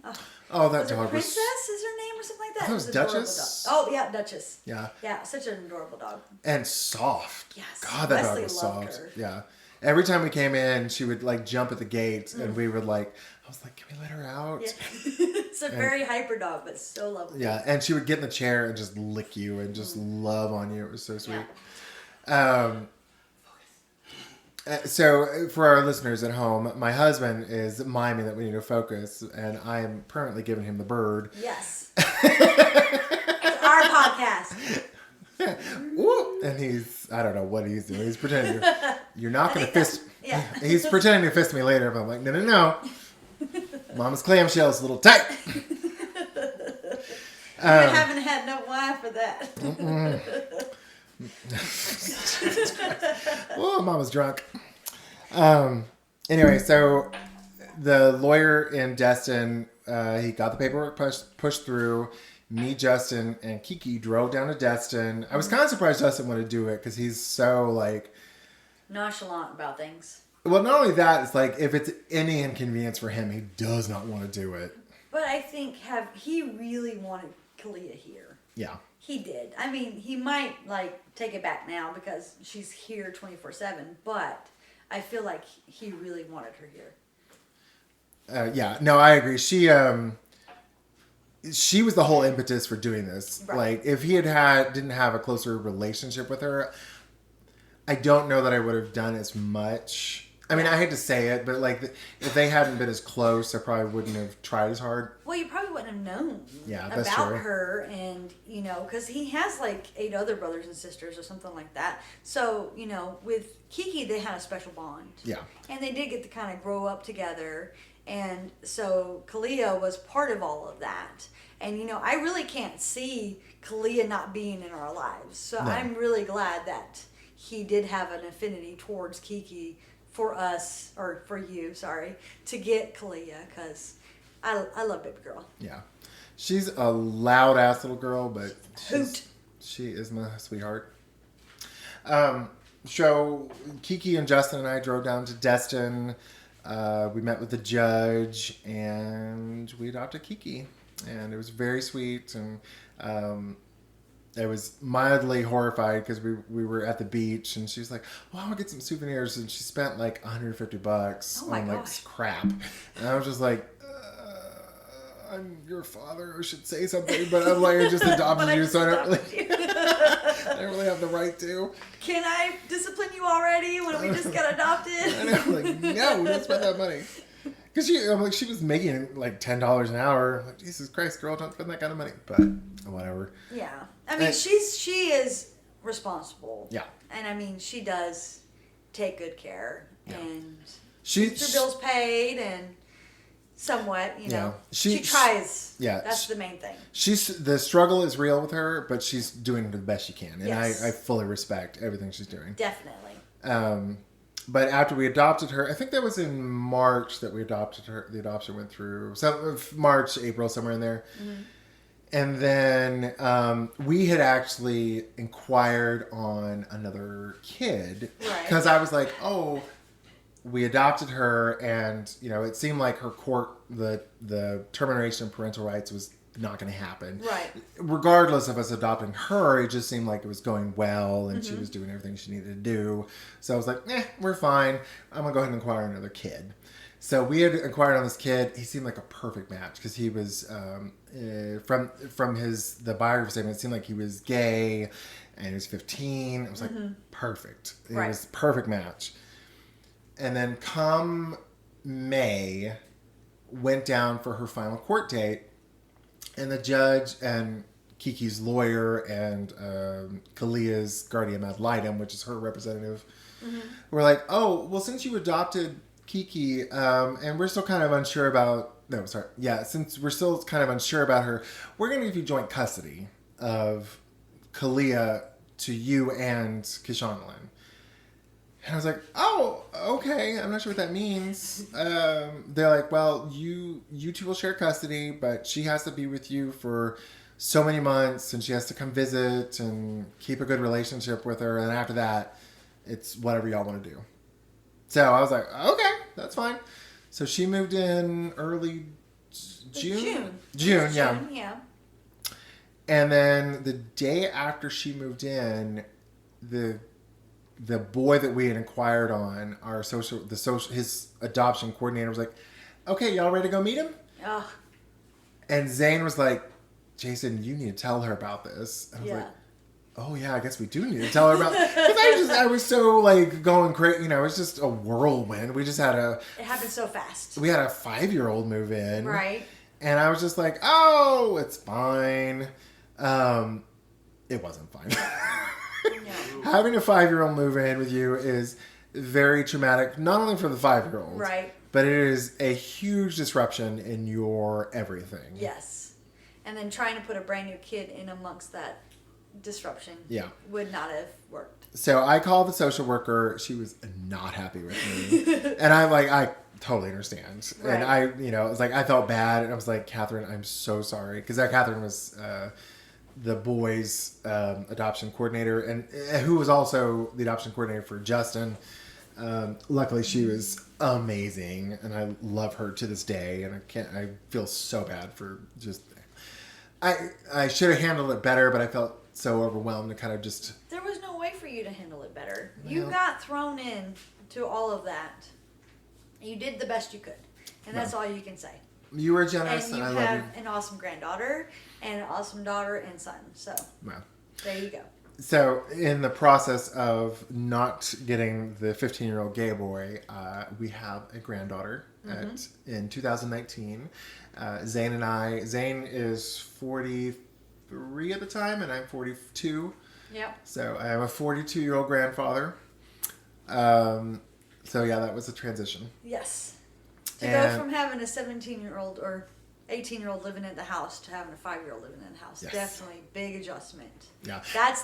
Oh, that Was it dog Princess? was. Is her name or something like that? I thought it was an adorable Duchess. dog. Oh yeah, Duchess. Yeah, Yeah, such an adorable dog. and soft. Yes. God, that Wesley dog was loved soft. her. Yeah. Every time we came in, she would like jump at the gate, and we would like. I was like, "Can we let her out?" Yeah. It's a very hyper dog, but so lovely. Yeah, and she would get in the chair and just lick you and just love on you. It was so sweet. Yeah. So, for our listeners at home, my husband is miming that we need to focus, and I am currently giving him the bird. Yes. It's our podcast. Ooh, and I don't know what he's doing. He's pretending you're not going to fist. Yeah. He's pretending to fist me later, but I'm like, no. Mama's clamshell's a little tight. I haven't had no wine for that. Oh, Mama's drunk. Anyway, so the lawyer in Destin, he got the paperwork pushed through. Me, Justin, and Kiki drove down to Destin. I was kind of surprised Justin wanted to do it because he's so like Nonchalant about things. Well, not only that, it's like if it's any inconvenience for him, he does not want to do it. But I think he really wanted Kalia here. Yeah. He did. I mean, he might like take it back now because she's here 24/7, but I feel like he really wanted her here. Yeah. No, I agree. She was the whole impetus for doing this. Right. Like, if he didn't have a closer relationship with her, I don't know that I would have done as much. I mean, I hate to say it, but like, if they hadn't been as close, I probably wouldn't have tried as hard. Well, you probably wouldn't have known That's about true. her, and because he has like 8 other brothers and sisters or something like that. So with Kiki, they had a special bond. Yeah. And they did get to kind of grow up together, and so Kalia was part of all of that. And I really can't see Kalia not being in our lives. So No. I'm really glad that he did have an affinity towards Kiki for us, or for you, sorry, to get Kalia, because I love baby girl. Yeah. She's a loud ass little girl, but Hoot. she is my sweetheart. So Kiki and Justin and I drove down to Destin. We met with the judge and we adopted Kiki. And it was very sweet. And I was mildly horrified because we were at the beach and she was like, "Oh, I want to get some souvenirs." And she spent like $150 Oh my on like gosh. crap. And I was just like, I'm your father. I should say something, but I'm like, I just adopted you, so I don't really, I don't really have the right to. Can I discipline you already when we just got adopted? I know, like, no, don't spend that money. Because she was making like $10 an hour. Like, Jesus Christ, girl, don't spend that kind of money. But whatever. Yeah. I mean, And- she is responsible. Yeah. And I mean, she does take good care. Yeah. And She, keeps her bills paid and somewhat, Yeah. She tries. Yeah. That's the main thing. the struggle is real with her, but she's doing the best she can. And Yes. I fully respect everything she's doing. Definitely. But after we adopted her, I think that was in March that we adopted her. The adoption went through. So March, April, somewhere in there. Mm-hmm. And then we had actually inquired on another kid. Right. Because I was like, oh, we adopted her and, it seemed like her court, the termination of parental rights was not going to happen. Right. Regardless of us adopting her, it just seemed like it was going well and she Mm-hmm. was doing everything she needed to do. So I was like, we're fine. I'm going to go ahead and inquire on another kid. So we had inquired on this kid. He seemed like a perfect match because he was, from the biography statement, it seemed like he was gay. and he was 15. It was like perfect. It Right. was perfect match. And then come May, went down for her final court date, and the judge and Kiki's lawyer and Kalia's guardian ad litem, which is her representative, were like, oh, well, since you adopted Kiki, and we're still kind of unsure about, since we're still kind of unsure about her, we're going to give you joint custody of Kalia to you and Kishanlin. And I was like, oh, okay. I'm not sure what that means. They're like, well, you two will share custody, but she has to be with you for so many months, and she has to come visit and keep a good relationship with her. And after that, it's whatever y'all want to do. So I was like, okay, that's fine. So she moved in early June. June, yeah. And then the day after she moved in, the boy that we had inquired on, his adoption coordinator was like, okay, y'all ready to go meet him? Oh. And Zane was like, Jason, you need to tell her about this. And I was like, oh yeah, I guess we do need to tell her about it. Because I was so like going crazy, it was just a whirlwind. We just had it happened so fast. We had a 5-year-old move in. Right. And I was just like, oh, it's fine. It wasn't fine. No. Having a 5-year-old move in with you is very traumatic, not only for the 5-year-old, right, but it is a huge disruption in your everything. Yes. And then trying to put a brand new kid in amongst that disruption would not have worked. So I called the social worker. She was not happy with me. And I'm like, I totally understand. Right. And I, it was like, I felt bad. And I was like, Catherine, I'm so sorry. Because Catherine was the boys' adoption coordinator, and who was also the adoption coordinator for Justin. Luckily, she was amazing, and I love her to this day. And I feel so bad for just. I should have handled it better, but I felt so overwhelmed to kind of just. There was no way for you to handle it better. Well, you got thrown in to all of that. You did the best you could, and that's all you can say. You were generous, and I love you. And you have an awesome granddaughter, and an awesome daughter and son. So there you go. So in the process of not getting the 15-year-old gay boy, we have a granddaughter in 2019. Zane and I. Zane is 43 at the time, and I'm 42. Yep. So I have a 42-year-old grandfather. So yeah, that was a transition. Yes. To go from having a 17-year-old or 18-year-old living in the house to having a 5-year-old living in the house. Yes. Definitely big adjustment. Yeah. That's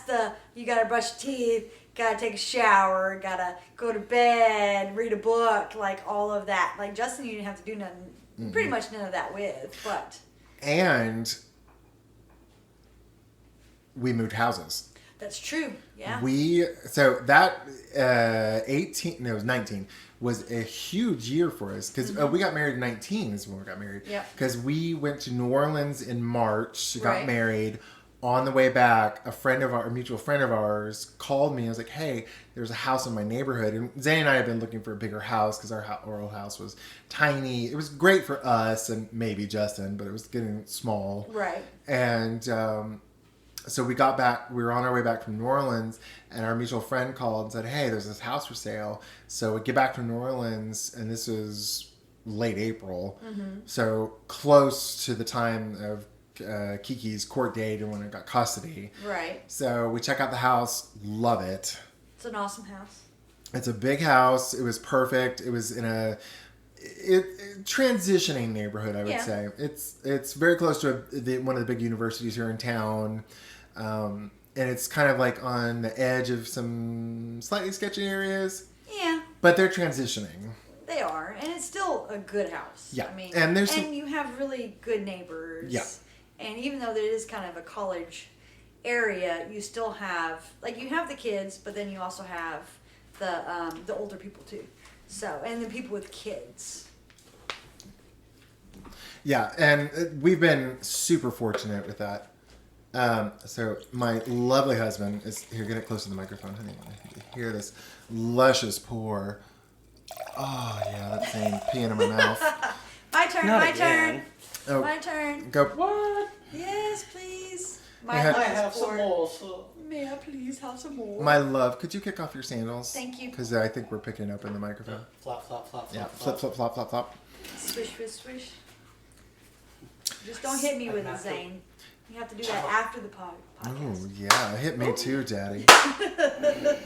you gotta brush your teeth, gotta take a shower, gotta go to bed, read a book, like all of that. Like Justin, you didn't have to do nothing, pretty much none of that with, but. And we moved houses. That's true. Yeah. That 19 was a huge year for us because we got married in 19 is when we got married. Yeah. Because we went to New Orleans in March, got married. On the way back, a mutual friend of ours called me and was like, hey, there's a house in my neighborhood. And Zane and I have been looking for a bigger house because our old house was tiny. It was great for us and maybe Justin, but it was getting small. Right. And so we got back, we were on our way back from New Orleans, and our mutual friend called and said, hey, there's this house for sale. So we get back from New Orleans, and this is late April. So close to the time of Kiki's court date and when I got custody. Right. So we check out the house, love it. It's an awesome house. It's a big house. It was perfect. It was in a transitioning neighborhood, I would say. It's very close to one of the big universities here in town. And it's kind of like on the edge of some slightly sketchy areas. Yeah. But they're transitioning. They are. And it's still a good house. Yeah. I mean, and you have really good neighbors. Yeah. And even though it is kind of a college area, you still have, you have the kids, but then you also have the older people too. So, and the people with kids. Yeah, and we've been super fortunate with that. So my lovely husband is here. Get it close to the microphone, honey. You hear this luscious pour. Oh yeah, that's saying peeing in my mouth. My turn. Not my again. turn. Oh, my turn. Go. What? Yes, please. I have some more. So. may I please have some more? My love, could you kick off your sandals? Thank you. Because I think we're picking up in the microphone. Flop, flop, flop, Yeah, flop, flip, flip, flop, flop, flop. Swish, swish, swish. Just don't hit me with it, Zane. You have to do that after the podcast. Oh, yeah. Hit me too, Daddy.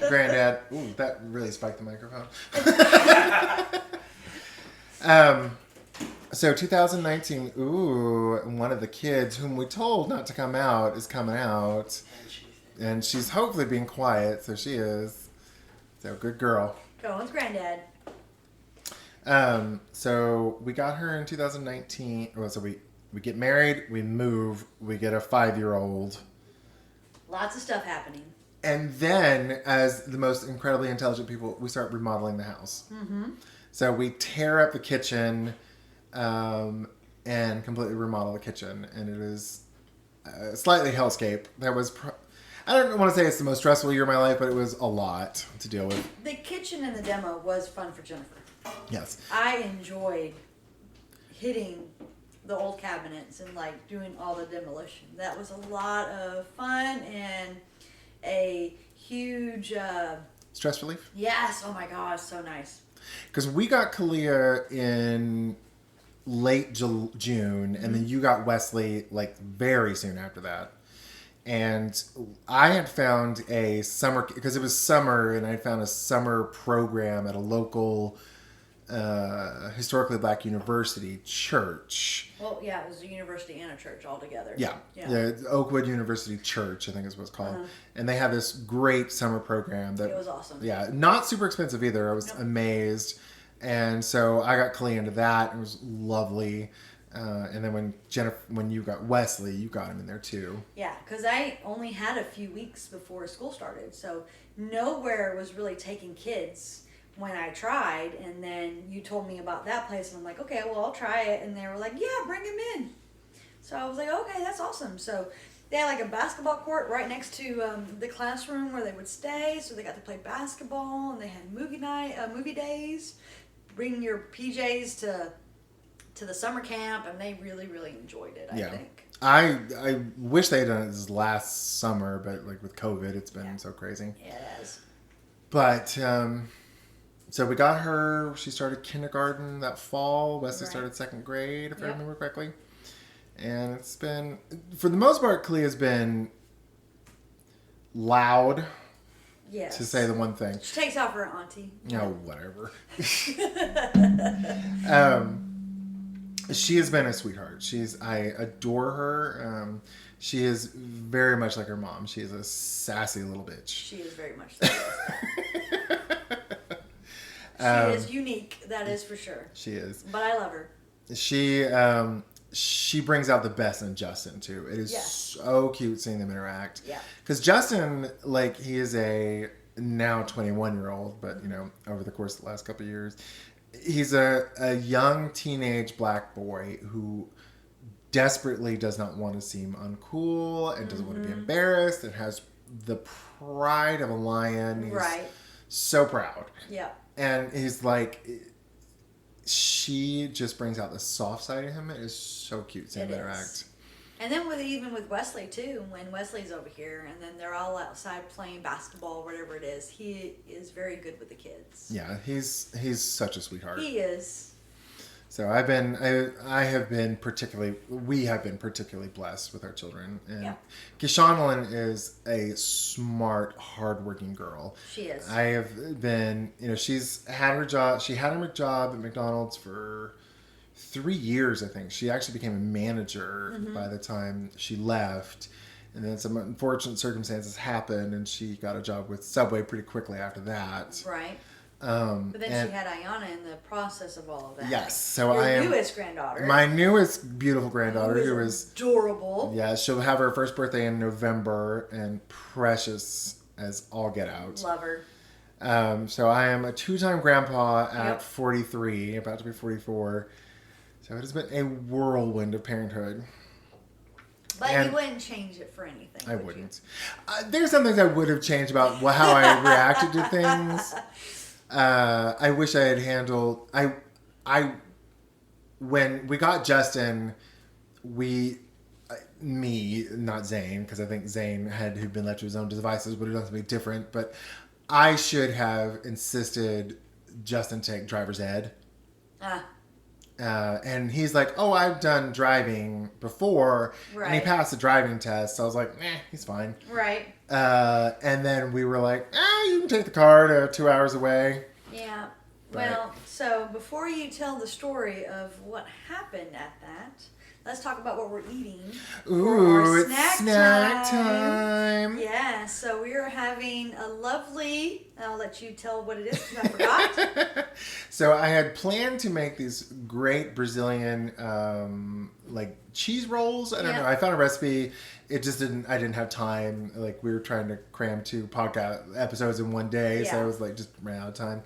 Granddad. Ooh, that really spiked the microphone. So 2019, ooh, one of the kids whom we told not to come out is coming out. And she's hopefully being quiet, so she is. So good girl. Cohen's granddad. So we got her in 2019. Well, so we get married, we move, we get a 5-year-old. Lots of stuff happening. And then, as the most incredibly intelligent people, we start remodeling the house. Mm-hmm. So we tear up the kitchen and completely remodel the kitchen. And it is slightly hellscape. That was... I don't want to say it's the most stressful year of my life, but it was a lot to deal with. The kitchen and the demo was fun for Jennifer. Yes. I enjoyed hitting the old cabinets and like doing all the demolition. That was a lot of fun and a huge Stress relief? yes. Oh my gosh, so nice. Because we got Kalia in late June, and then you got Wesley like very soon after that. And I had found a summer, because it was summer, and I found a summer program at a local historically black university church. Well, yeah, it was a university and a church all together. Yeah. Oakwood University Church, I think is what it's called. Uh-huh. And they had this great summer program that It was awesome. Yeah, not super expensive either. I was amazed. And so I got Kalia into that. It was lovely. And then when you got Wesley, you got him in there too. Yeah, because I only had a few weeks before school started, so nowhere was really taking kids when I tried. And then you told me about that place, and I'm like, okay, well, I'll try it. And they were like, yeah, bring him in. So I was like, okay, that's awesome. So they had like a basketball court right next to the classroom where they would stay, so they got to play basketball, and they had movie days. Bring your PJs to the summer camp, and they really, really enjoyed it, I think. I wish they had done it this last summer, but like with COVID, it's been so crazy. Yeah, it has. But, so we got her, she started kindergarten that fall. Wesley started second grade, if I remember correctly. And it's been, for the most part, Kalia's been loud. Yes. To say the one thing. She takes out for her auntie. No, whatever. She has been a sweetheart. I adore her. She is very much like her mom. She is a sassy little bitch. She is very much so. She is unique, that is for sure. She is. But I love her. She brings out the best in Justin too. It is so cute seeing them interact. Yeah. Because Justin, like, he is a now 21-year-old, but over the course of the last couple of years, he's a young teenage black boy who desperately does not want to seem uncool and doesn't want to be embarrassed and has the pride of a lion. He's so proud. Yeah. And he's like, she just brings out the soft side of him. It is so cute seeing them interact. And then even with Wesley too, when Wesley's over here and then they're all outside playing basketball, whatever it is, he is very good with the kids. Yeah, he's such a sweetheart. He is. So we have been particularly blessed with our children. And Kishanlin is a smart, hardworking girl. She is. I have been, she's had her job. She had her job at McDonald's for 3 years, I think. She actually became a manager by the time she left. And then some unfortunate circumstances happened, and she got a job with Subway pretty quickly after that. Right. But then she had Ayana in the process of all of that. Yes. So Your newest granddaughter. My newest beautiful granddaughter, who is adorable. Yeah, she'll have her first birthday in November, and precious as all get out. Love her. So I am a 2-time grandpa at 43, about to be 44. So it has been a whirlwind of parenthood. But you wouldn't change it for anything. I wouldn't. There's some things I would have changed about how I reacted to things. I wish I had handled. When we got Justin, me, not Zane, because I think Zane, who'd been left to his own devices, would have done something different. But I should have insisted Justin take driver's ed. And he's like, oh, I've done driving before. Right. And he passed the driving test. So I was like, he's fine. Right. And then we were like, you can take the car to 2 hours away. Yeah. But- Well, so before you tell the story of what happened at that, let's talk about what we're eating. Ooh, for our it's snack time. Yeah, so we are having a lovely, I'll let you tell what it is because I forgot. So I had planned to make these great Brazilian like cheese rolls. I don't know. I found a recipe. It just I didn't have time. Like we were trying to cram 2 podcast episodes in one day. So Yeah. I was like just ran out of time.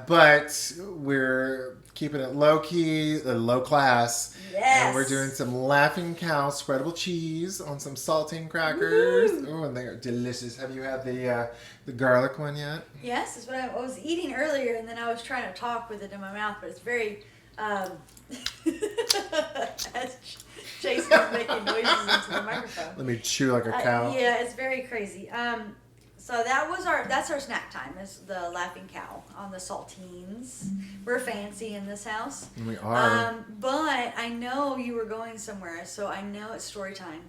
But we're keeping it low key, low class. Yes. And we're doing some Laughing Cow spreadable cheese on some saltine crackers. Oh, and they are delicious. Have you had the garlic one yet? Yes, that's what I was eating earlier, and then I was trying to talk with it in my mouth, but it's very, as Jason is making noises into the microphone. Let me chew like a cow. Yeah, it's very crazy. So that's our snack time, is the Laughing Cow on the saltines. We're fancy in this house. We are. But I know you were going somewhere, so I know it's story time.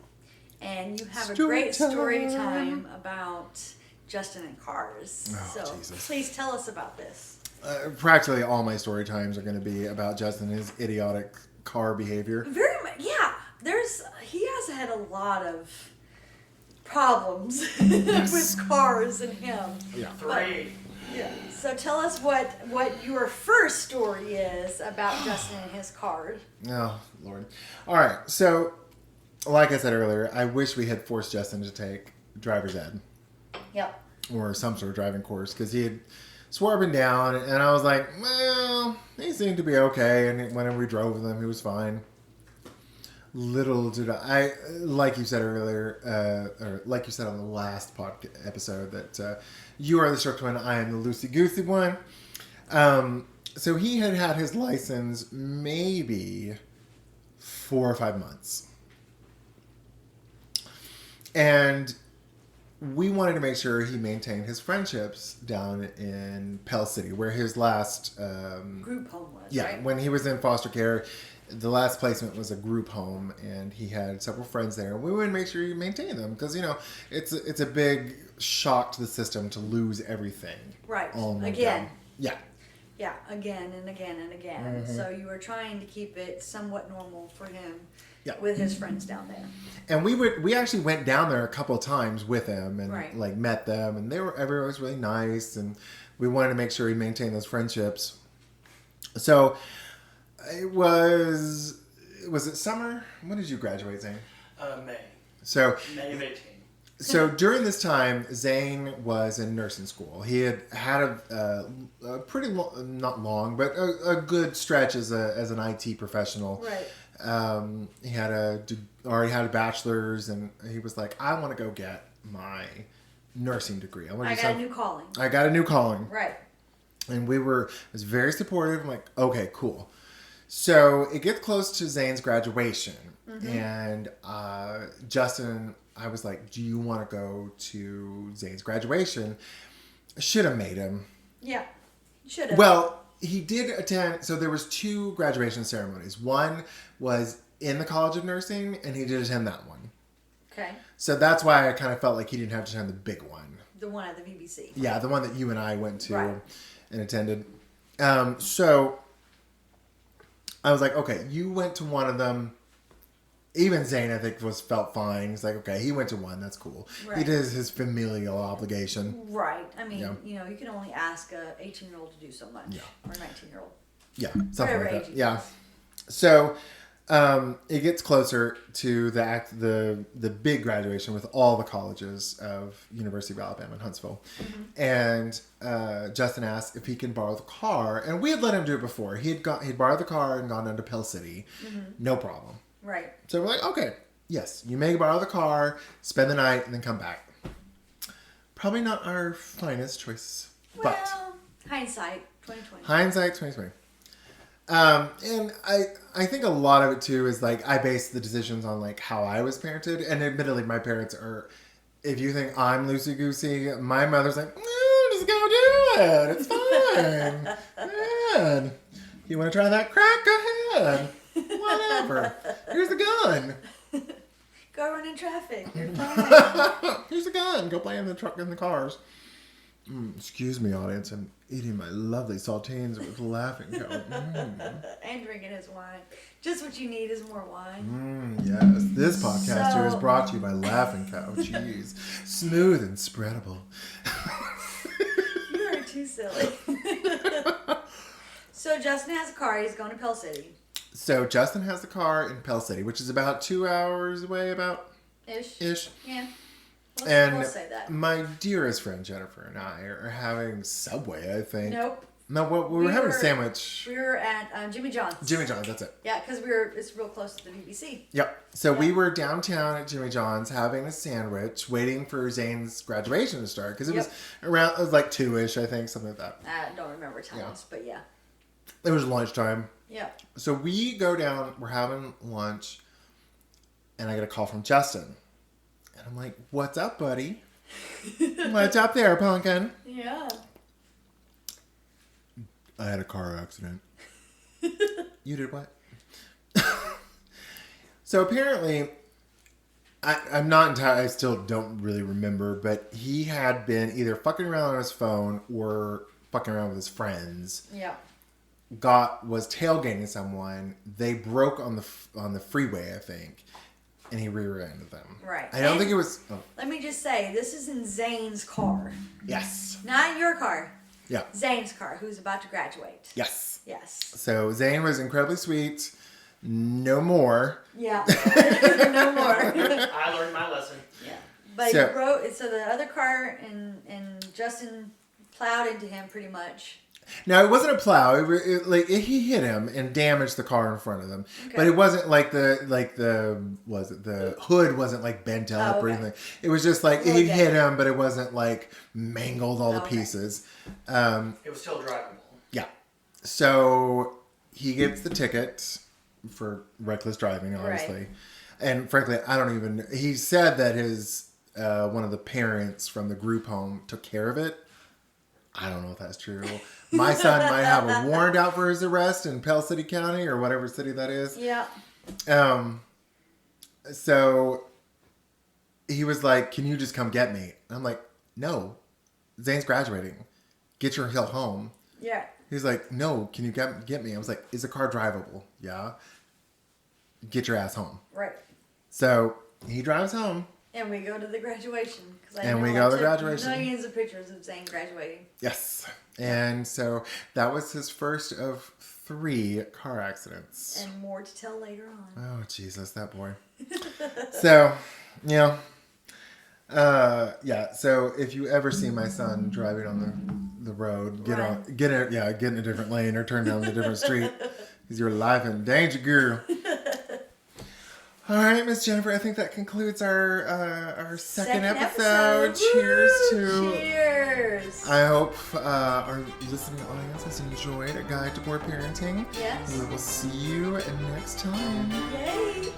And you have a Story great story time. time about Justin and cars. Oh, so Jesus. please tell us about this. Practically all my story times are going to be about Justin and his idiotic car behavior. Very much, yeah. He has had a lot of problems with cars and him. Yeah. 3. Yeah. So tell us what your first story is about Justin and his car. Oh, Lord. All right. So, like I said earlier, I wish we had forced Justin to take driver's ed Yep. or some sort of driving course because he had swore up and down. And I was like, well, he seemed to be okay. And whenever we drove with him, he was fine. Little did I, like you said earlier, or like you said on the last episode, that you are the strict one, I am the loosey-goosey one. So he had his license maybe 4 or 5 months. And we wanted to make sure he maintained his friendships down in Pell City, where his last... Group home was, yeah, right? when he was in foster care, the last placement was a group home, and he had several friends there. And we wanted to make sure he maintained them because, it's a big shock to the system to lose everything. Right. all in one Again. go. Yeah. Yeah, again and again and again. Mm-hmm. So you were trying to keep it somewhat normal for him Yeah. with his friends down there. And we actually went down there a couple of times with him and Right. like met them, and everyone was really nice, and we wanted to make sure he maintained those friendships. So it was it summer? When did you graduate, Zane? May. So May of 18. So during this time, Zane was in nursing school. He had a pretty not long, but a good stretch as an IT professional. Right. He already had a bachelor's, and he was like, I want to go get my nursing degree. I got a new calling. Right. And I was very supportive. I'm like, okay, cool. So it gets close to Zane's graduation, and Justin, I was like, do you want to go to Zane's graduation? Should have made him. Yeah. Should have. Well, he did attend. So there was 2 graduation ceremonies. One was in the College of Nursing, and he did attend that one. Okay. So that's why I kind of felt like he didn't have to attend the big one. The one at the BBC. Yeah, the one that you and I went to Right. and attended. So I was like, okay, you went to one of them. Even Zane, I think, felt fine. He's like, okay, he went to one. That's cool. Right. He did his familial obligation. Right. I mean, Yeah. you can only ask a 18-year-old to do so much. Yeah. Or a 19-year-old. Yeah, something Whatever like age that. he Yeah. is. So it gets closer to the big graduation with all the colleges of University of Alabama in Huntsville. And Justin asked if he can borrow the car. And we had let him do it before. He'd borrowed the car and gone down to Pell City. No problem. Right. So we're like, okay, yes, you may borrow the car, spend the night, and then come back. Probably not our finest choice, but Well, hindsight, 2020. hindsight 2020. And I think a lot of it too is like I base the decisions on like how I was parented, and admittedly, my parents are. If you think I'm loosey goosey, my mother's like, no, just go do it. It's fine. Man, you want to try that crack? Go ahead. Whatever. Here's the gun. Go run in traffic. You're fine. Here's the gun. Go play in the truck in the cars. Excuse me, audience. I'm eating my lovely saltines with laughing cow. And drinking his wine. Just what you need is more wine. Yes. This podcaster is brought to you by Laughing Cow Cheese. Smooth and spreadable. You are too silly. So Justin has a car. He's going to Pell City. So Justin has the car in Pell City, which is about 2 hours away, Ish. Yeah. And we'll say that. my dearest friend Jennifer and I are having Subway, I think. Nope. No, we were having a sandwich. We were at Jimmy John's. Jimmy John's, that's it. Yeah, because it's real close to the BBC. Yep. So we were downtown at Jimmy John's having a sandwich, waiting for Zane's graduation to start. Because it was like 2-ish, I think, something like that. I don't remember times, but yeah. It was lunchtime. Yeah. So we go down, we're having lunch, and I get a call from Justin. And I'm like, what's up, buddy? What's up there, pumpkin? Yeah. I had a car accident. You did what? So apparently, I'm not entirely, I still don't really remember, but he had been either fucking around on his phone or fucking around with his friends. Yeah. Was tailgating someone. They broke on the freeway, I think, and he rear-ended them. Right. I don't think it was. Oh. Let me just say, this is in Zane's car. Yes. Not your car. Yeah. Zane's car, who's about to graduate. Yes. Yes. So Zane was incredibly sweet. No more. Yeah. No more. I learned my lesson. Yeah. But So- he broke. So the other car and Justin plowed into him pretty much. Now it wasn't a plow. He hit him and damaged the car in front of him. Okay. But it wasn't like the hood wasn't like bent up or anything. It was just like he hit him, but it wasn't like mangled all the pieces. It was still drivable. Yeah. So he gets the ticket for reckless driving, obviously. Right. And frankly, I don't even. He said that his one of the parents from the group home took care of it. I don't know if that's true. My son might have a warrant out for his arrest in Pell City County or whatever city that is. Yeah. So he was like, "Can you just come get me?" I'm like, "No, Zane's graduating. Get your hell home." Yeah. He's like, "No, can you get me?" I was like, "Is the car drivable?" Yeah. Get your ass home. Right. So he drives home. And we go to the graduation. And we go to the graduation. Millions of pictures of Zane graduating. Yes. And so that was his first of 3 car accidents. And more to tell later on. Oh, Jesus, that boy. So, yeah. So if you ever see my son driving on the road, get in a different lane or turn down a different street. Because your life in danger, girl. All right, Miss Jennifer, I think that concludes our second episode. Cheers to... Cheers! I hope our listening audience has enjoyed A Guide to Poor Parenting. Yes. We will see you next time. Yay!